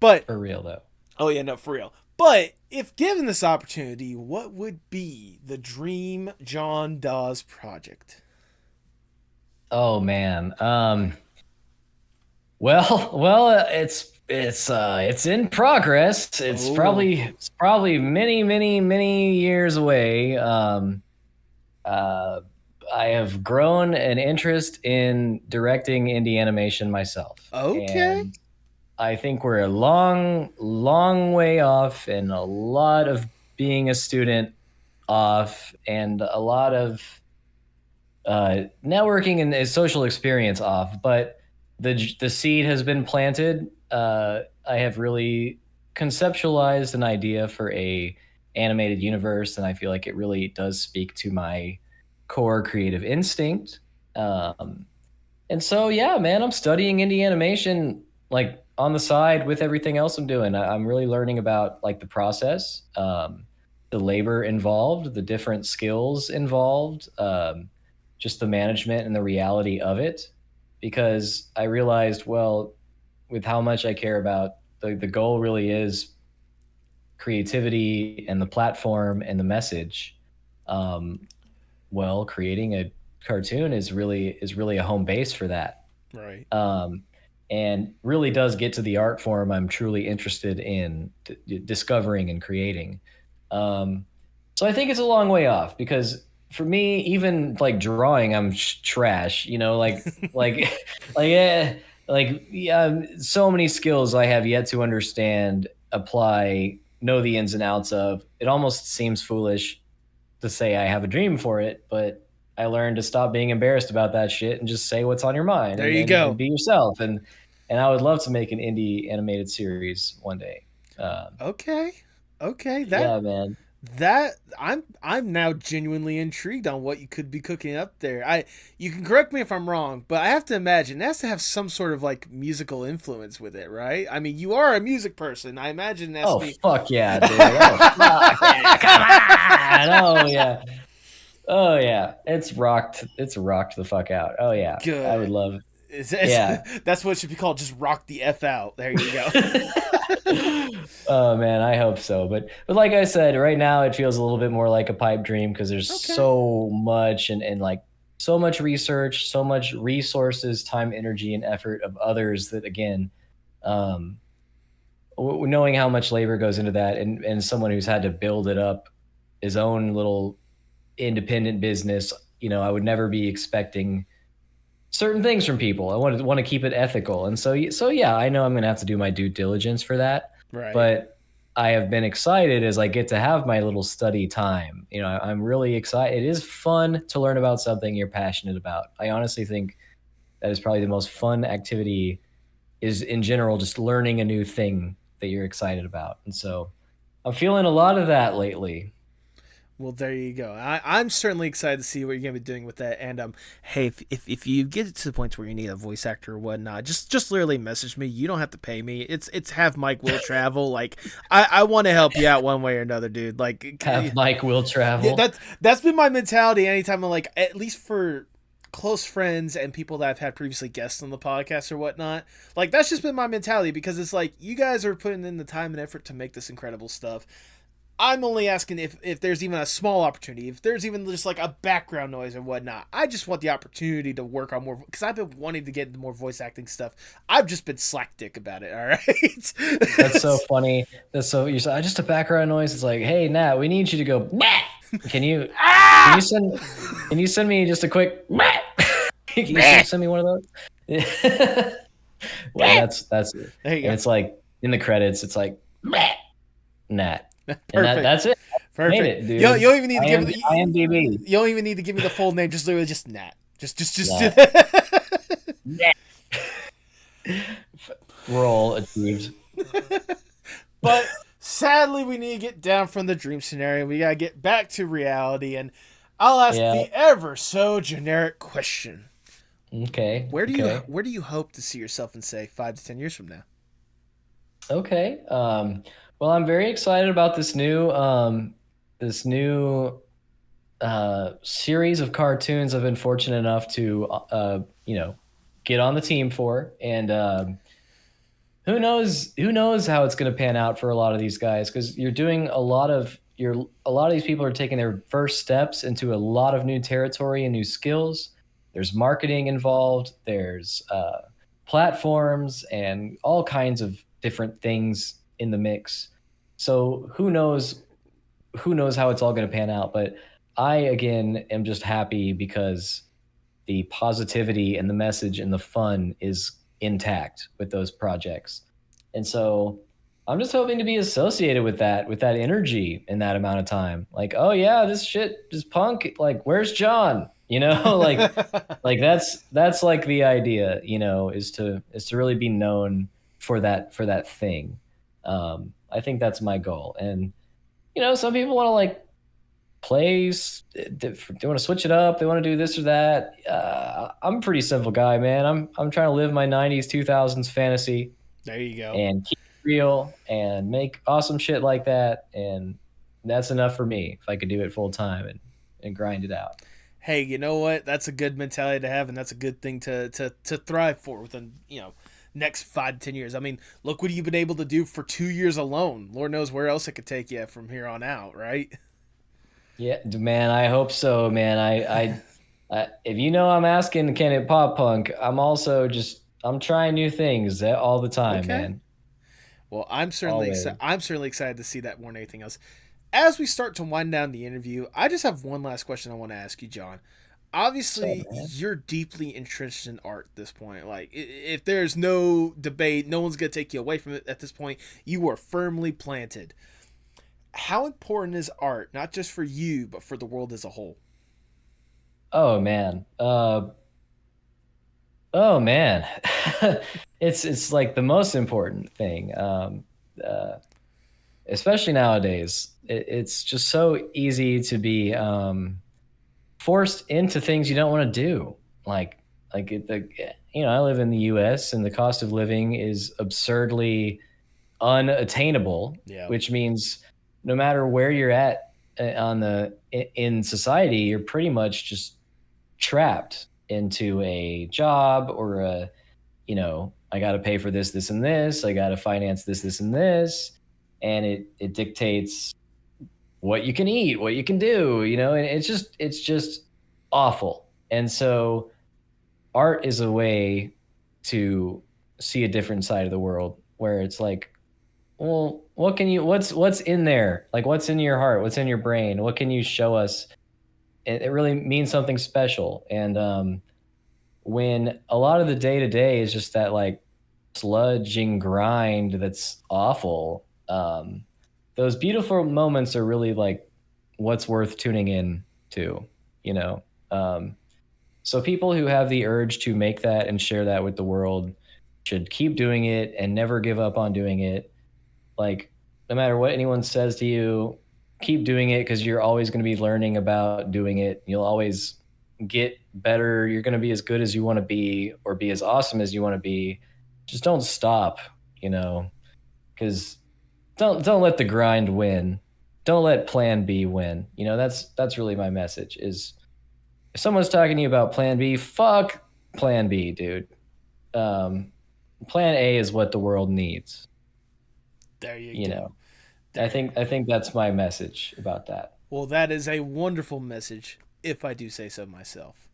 but For real though. oh yeah, no, for real. But if given this opportunity, what would be the dream John Daues project? Oh man. It's in progress. Oh, It's probably many, many, many years away. Uh, I have grown an interest in directing indie animation myself, okay. and I think we're a long, long way off, and a lot of being a student off, and a lot of networking and social experience off. But the seed has been planted. I have really conceptualized an idea for a animated universe, and I feel like it really does speak to my core creative instinct. Um, and so, yeah, man, I'm studying indie animation like on the side with everything else I'm doing. I'm really learning about like the process, the labor involved, the different skills involved, just the management and the reality of it. Because I realized, well, with how much I care about the goal really is creativity and the platform and the message. Um, well, creating a cartoon is really a home base for that. Right. And really does get to the art form I'm truly interested in discovering and creating. So I think it's a long way off, because for me, even like drawing, I'm trash. Like like yeah, so many skills I have yet to understand, apply, know the ins and outs of. It almost seems foolish to say I have a dream for it, but I learned to stop being embarrassed about that shit and just say what's on your mind, There and you and go. be yourself. And I would love to make an indie animated series one day. Okay. Okay. Yeah, man. That I'm now genuinely intrigued on what you could be cooking up there. You can correct me if I'm wrong, but I have to imagine it has to have some sort of like musical influence with it, right? I mean, you are a music person. I imagine it has to Oh be. fuck yeah, dude. Oh fuck yeah. Come on. Oh yeah. Oh yeah. It's rocked the fuck out. Oh yeah. I would Good. love. It's, Yeah. that's what should be called. Just rock the f out. There you go. Oh man, I hope so. But like I said, right now it feels a little bit more like a pipe dream, because there's Okay. so much, and like so much research, so much resources, time, energy, and effort of others that, again, um, knowing how much labor goes into that, and someone who's had to build it up his own little independent business, I would never be expecting certain things from people. I want to keep it ethical, and so yeah, I know I'm gonna have to do my due diligence for that, Right. but I have been excited as I get to have my little study time. I'm really excited. It is fun to learn about something you're passionate about. I honestly think that is probably the most fun activity, is in general just learning a new thing that you're excited about, and so I'm feeling a lot of that lately. Well, there you go. I'm certainly excited to see what you're gonna be doing with that. And hey, if you get to the point where you need a voice actor or whatnot, just literally message me. You don't have to pay me. It's have Mike will travel. Like I want to help you out one way or another, dude. Like Have Mike will yeah, travel. that's been my mentality. Anytime I'm like, at least for close friends and people that I've had previously guests on the podcast or whatnot, like that's just been my mentality, because it's like you guys are putting in the time and effort to make this incredible stuff. I'm only asking if there's even a small opportunity, if there's even just like a background noise or whatnot. I just want the opportunity to work on more, because I've been wanting to get into more voice acting stuff. I've just been slack dick about it. All That's so right. funny. That's so you said just a background noise. It's like, hey Nat, we need you to go. Meh. Can you can you Ah! send can you send me just a quick? Meh? Can you Meh. send me one of those? Well, Meh. that's There you and go. it's like in the credits, it's like Meh, Nat, and Perfect. that's it. Made Perfect. it, You dude. don't even need to IMDb. you don't even need to give me the full name. Just literally just Nat. Just Nat. Nat. Role achieved. But sadly, we need to get down from the dream scenario. We gotta get back to reality, and I'll ask Yeah. the ever so generic question: Okay. where do you hope to see yourself in, say, 5 to 10 years from now? Okay. Well, I'm very excited about this new series of cartoons I've been fortunate enough to get on the team for, and who knows how it's going to pan out for a lot of these guys, because you're doing a lot of these people are taking their first steps into a lot of new territory and new skills. There's marketing involved. There's platforms and all kinds of different things in the mix. So who knows how it's all going to pan out, but I again am just happy because the positivity and the message and the fun is intact with those projects. And so I'm just hoping to be associated with that energy in that amount of time. Like, oh yeah, this shit is punk. Like, where's John? Like that's like the idea, is to really be known for that thing. I think that's my goal. And some people want to like they want to switch it up. They want to do this or that. I'm a pretty simple guy, man. I'm trying to live my 90s, 2000s fantasy There you go. and keep it real and make awesome shit like that. And that's enough for me if I could do it full time and grind it out. Hey, you know what? That's a good mentality to have, and that's a good thing to thrive for within next 5 to 10 years. I mean, look what you've been able to do for 2 years alone. Lord knows where else it could take you from here on out, right? Yeah, man, I hope so, man. If you know I'm asking, can it pop punk? I'm trying new things all the time, Okay. man. Well, I'm certainly Always. I'm certainly excited to see that more than anything else. As we start to wind down the interview, I just have one last question I want to ask you, John. So, Obviously, man. you're deeply entrenched in art at this point. Like, if there's no debate, no one's gonna take you away from it at this point. You are firmly planted. How important is art, not just for you, but for the world as a whole? Oh man. Oh man. It's like the most important thing. Uh, Especially nowadays. It's just so easy to be forced into things you don't want to do. Like I live in the US and the cost of living is absurdly unattainable, Yeah. which means no matter where you're at in society, you're pretty much just trapped into a job or I got to pay for this, this, and this. I got to finance this, this, and this, and it dictates what you can eat, what you can do, and it's just awful. And so art is a way to see a different side of the world where it's like, well, what's in there? Like what's in your heart? What's in your brain? What can you show us? It really means something special. And when a lot of the day to day is just that like sludging grind that's awful, those beautiful moments are really like what's worth tuning in to, you know? Um, so people who have the urge to make that and share that with the world should keep doing it and never give up on doing it. Like, no matter what anyone says to you, keep doing it because you're always going to be learning about doing it. You'll always get better. You're going to be as good as you want to be or be as awesome as you want to be. Just don't stop, you know, because don't let the grind win. Don't let plan B win. That's really my message is if someone's talking to you about plan B, fuck plan B, dude. Um, Plan A is what the world needs, There you you go. know. I There. think I think that's my message about that. Well, that is a wonderful message, if I do say so myself.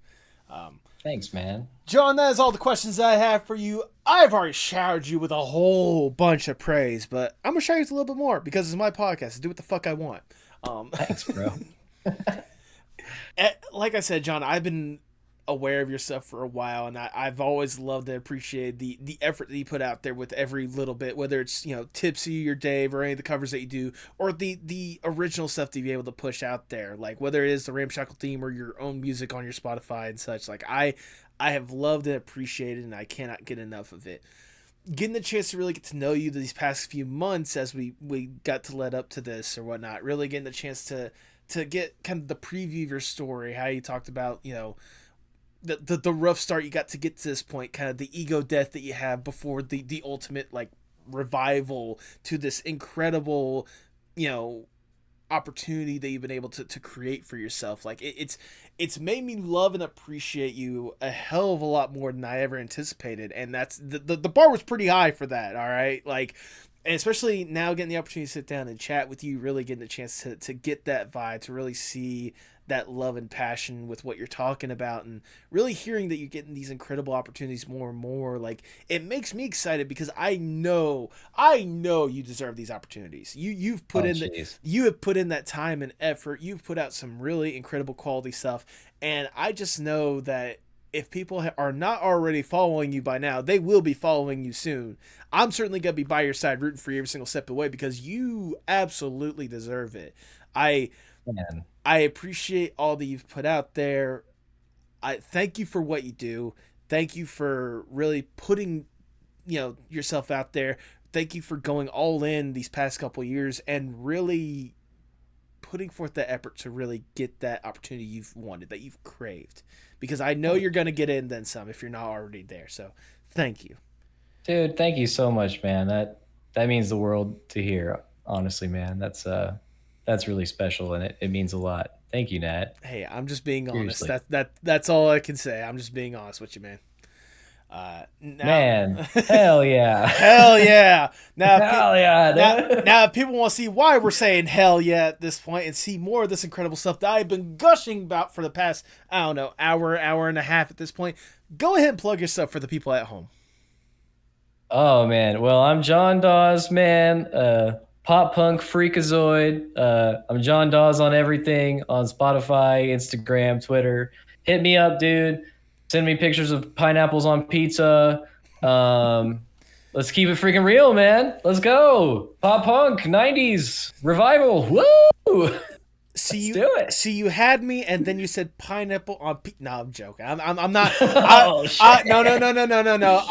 Um, Thanks, man. John, that is all the questions I have for you. I've already showered you with a whole bunch of praise, but I'm gonna shower you with a little bit more because it's my podcast. I do what the fuck I want. Um, Thanks, bro. like I said, John, I've been aware of your stuff for a while, and I've always loved and appreciated the effort that you put out there with every little bit, whether it's Tipsy or Dave or any of the covers that you do, or the original stuff that you're able to push out there, like whether it is the Ramshackle theme or your own music on your Spotify and such. Like I have loved and appreciated, and I cannot get enough of it. Getting the chance to really get to know you these past few months as we got to let up to this or whatnot, really getting the chance to get kind of the preview of your story, how you talked about the rough start you got to get to this point, kind of the ego death that you have before the ultimate like revival to this incredible you know opportunity that you've been able to create for yourself. Like it's made me love and appreciate you a hell of a lot more than I ever anticipated, and that's the bar was pretty high for that. All right, like, and especially now getting the opportunity to sit down and chat with you, really getting the chance to get that vibe, to really see that love and passion with what you're talking about, and really hearing that you're getting these incredible opportunities more and more. Like, it makes me excited because I know you deserve these opportunities. You've put Oh, in the jeez. you have put in that time and effort. You've put out some really incredible quality stuff, and I just know that if people are not already following you by now, they will be following you soon. I'm certainly gonna be by your side, rooting for you every single step of the way because you absolutely deserve it. I Man. I appreciate all that you've put out there. I thank you for what you do. Thank you for really putting yourself out there. Thank you for going all in these past couple years and really putting forth that effort to really get that opportunity you've wanted, that you've craved. Because I know you're going to get in then some if you're not already there. So, thank you. Dude, thank you so much, man. That means the world to hear, honestly, man. That's really special and it means a lot. Thank you, Nat. Hey, I'm just being honest. Seriously. That's all I can say. I'm just being honest with you, man. Now, Man, hell yeah. hell yeah! Now, Hell yeah, dude. now, if people want to see why we're saying hell yeah at this point and see more of this incredible stuff that I've been gushing about for the past, I don't know, hour and a half at this point, go ahead and plug yourself for the people at home. Oh man, well I'm John Daues, man. Pop punk freakazoid. I'm John Daues on everything on Spotify, Instagram, Twitter. Hit me up, dude. Send me pictures of pineapples on pizza. Um, let's keep it freaking real, man. Let's go. Pop punk '90s revival. Woo! Let's do it. See, you had me, and then you said pineapple on. No, I'm joking. I'm not. Oh shit! No.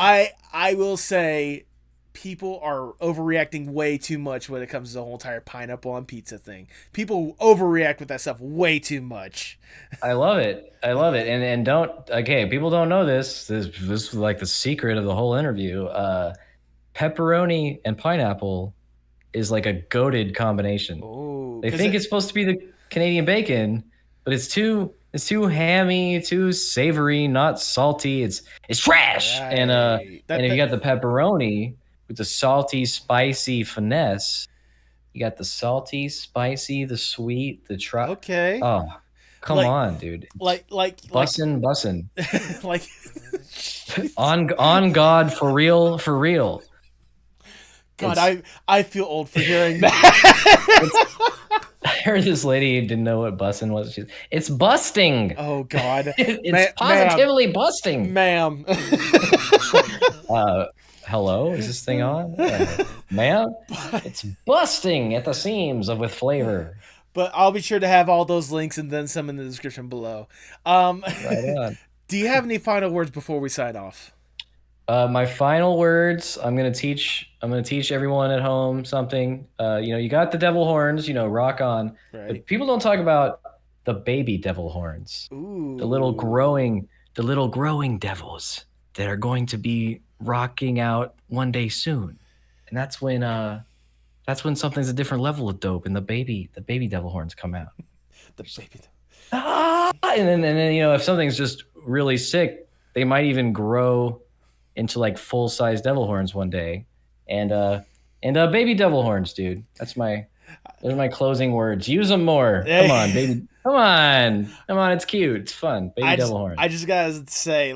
I will say, people are overreacting way too much when it comes to the whole entire pineapple on pizza thing. People overreact with that stuff way too much. I love it. I love it. And don't okay, people don't know this. This is like the secret of the whole interview. Pepperoni and pineapple is like a goated combination. Oh, They think it's supposed to be the Canadian bacon, but it's too hammy, too savory, not salty. It's trash. right. And if you got the pepperoni with the salty, spicy finesse, you got the salty, spicy, the sweet, the Okay. Oh, come on, dude. Bussin'. Like on God, for real. God, I feel old for hearing that. I heard this lady didn't know what bussin' was. It's busting. Oh God, it's positively busting. Ma'am. Hello, is this thing on? Ma'am, it's busting at the seams with flavor. But I'll be sure to have all those links and then some in the description below. Right on. Do you have any final words before we sign off? My final words. I'm gonna teach everyone at home something. You got the devil horns. Rock on. Right. But people don't talk about the baby devil horns. Ooh. The little growing devils that are going to be rocking out one day soon, and that's when something's a different level of dope, and the baby devil horns come out. The baby. And then if something's just really sick, they might even grow into like full size devil horns one day, and baby devil horns, dude. Those are my closing words. Use them more. Come on, baby. Come on. It's cute. It's fun. Baby devil horns. I just gotta say,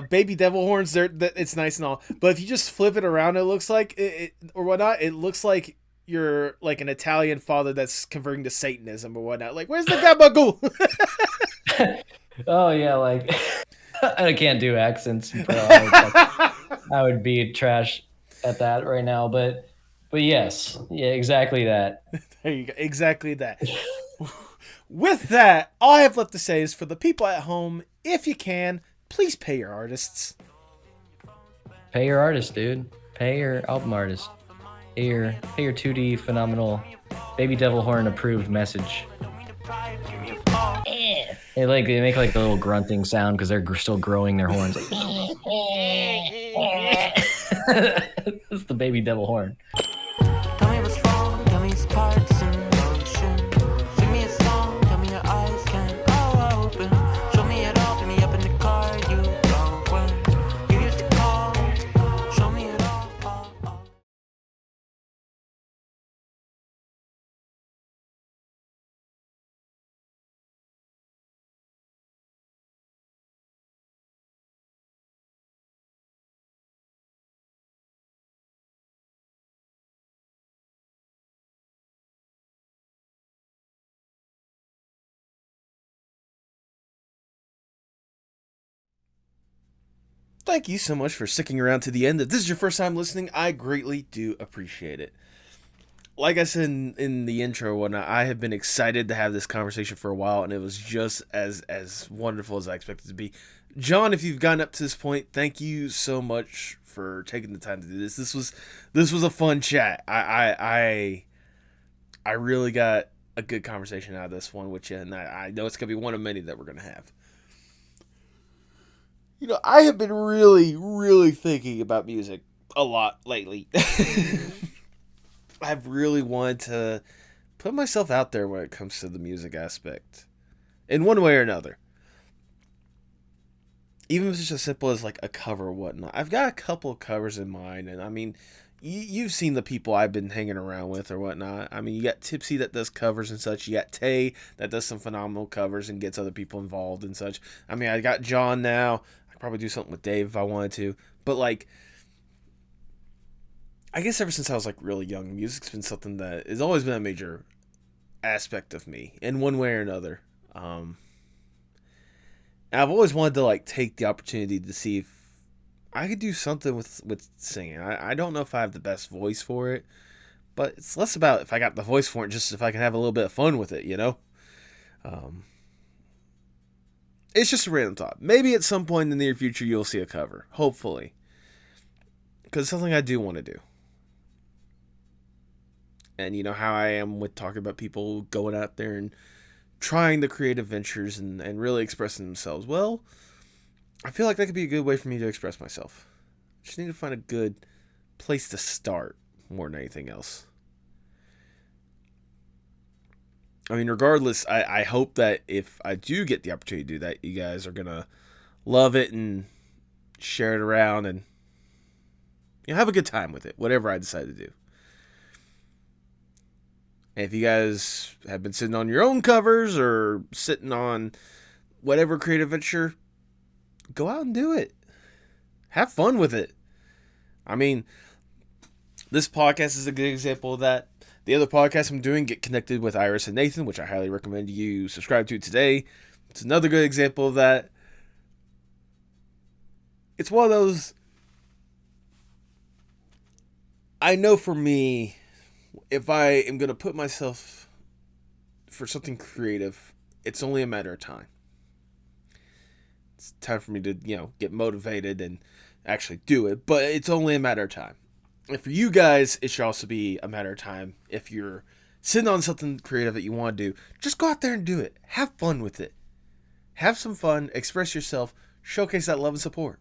baby devil horns. It's nice and all, but if you just flip it around, it looks like it or whatnot. It looks like you're like an Italian father that's converting to Satanism or whatnot. Like, where's the gabagool? Oh yeah, like. I can't do accents, bro. I would be trash at that right now, but yes, yeah, exactly that. There you go, exactly that. With that, all I have left to say is for the people at home, if you can, please pay your artists. Pay your artist, dude. Pay your album artist. Pay your 2D phenomenal baby devil horn approved message. They make like a little grunting sound because they're still growing their horns. It's the baby devil horn. Tell me what's wrong, tell me its parts in motion. Sing me a song, tell me your eyes can open. Show me it all, pick me up in the car you go when you used to call. Show me it all. Thank you so much for sticking around to the end. If this is your first time listening, I greatly do appreciate it. Like I said in the intro and whatnot, I have been excited to have this conversation for a while, and it was just as wonderful as I expected it to be. John, if you've gotten up to this point, thank you so much for taking the time to do this. This was a fun chat. I really got a good conversation out of this one with you, and I know it's gonna be one of many that we're gonna have. I have been really, really thinking about music a lot lately. I've really wanted to put myself out there when it comes to the music aspect, in one way or another. even if it's just as simple as like a cover or whatnot. I've got a couple of covers in mind, and I mean, you've seen the people I've been hanging around with or whatnot. I mean, you got Tipsy that does covers and such. You got Tay that does some phenomenal covers and gets other people involved and such. I mean, I got John now. I could probably do something with Dave if I wanted to. But like, I guess ever since I was like really young, music's been something that has always been a major aspect of me in one way or another. And I've always wanted to like take the opportunity to see if I could do something with singing. I don't know if I have the best voice for it, but it's less about if I got the voice for it, just if I can have a little bit of fun with it, you know? It's just a random thought. Maybe at some point in the near future you'll see a cover, hopefully, because it's something I do want to do. And you know how I am with talking about people going out there and trying the creative ventures and really expressing themselves. Well, I feel like that could be a good way for me to express myself. Just need to find a good place to start more than anything else. I mean, regardless, I hope that if I do get the opportunity to do that, you guys are going to love it and share it around and have a good time with it, whatever I decide to do. And if you guys have been sitting on your own covers or sitting on whatever creative venture, go out and do it. Have fun with it. I mean, this podcast is a good example of that. The other podcast I'm doing, Get Connected with Iris and Nathan, which I highly recommend you subscribe to today. It's another good example of that. It's one of those, I know for me, if I am going to put myself for something creative, it's only a matter of time. It's time for me to, get motivated and actually do it, but it's only a matter of time. And for you guys, it should also be a matter of time. If you're sitting on something creative that you want to do, just go out there and do it. Have fun with it. Have some fun, express yourself, showcase that love and support.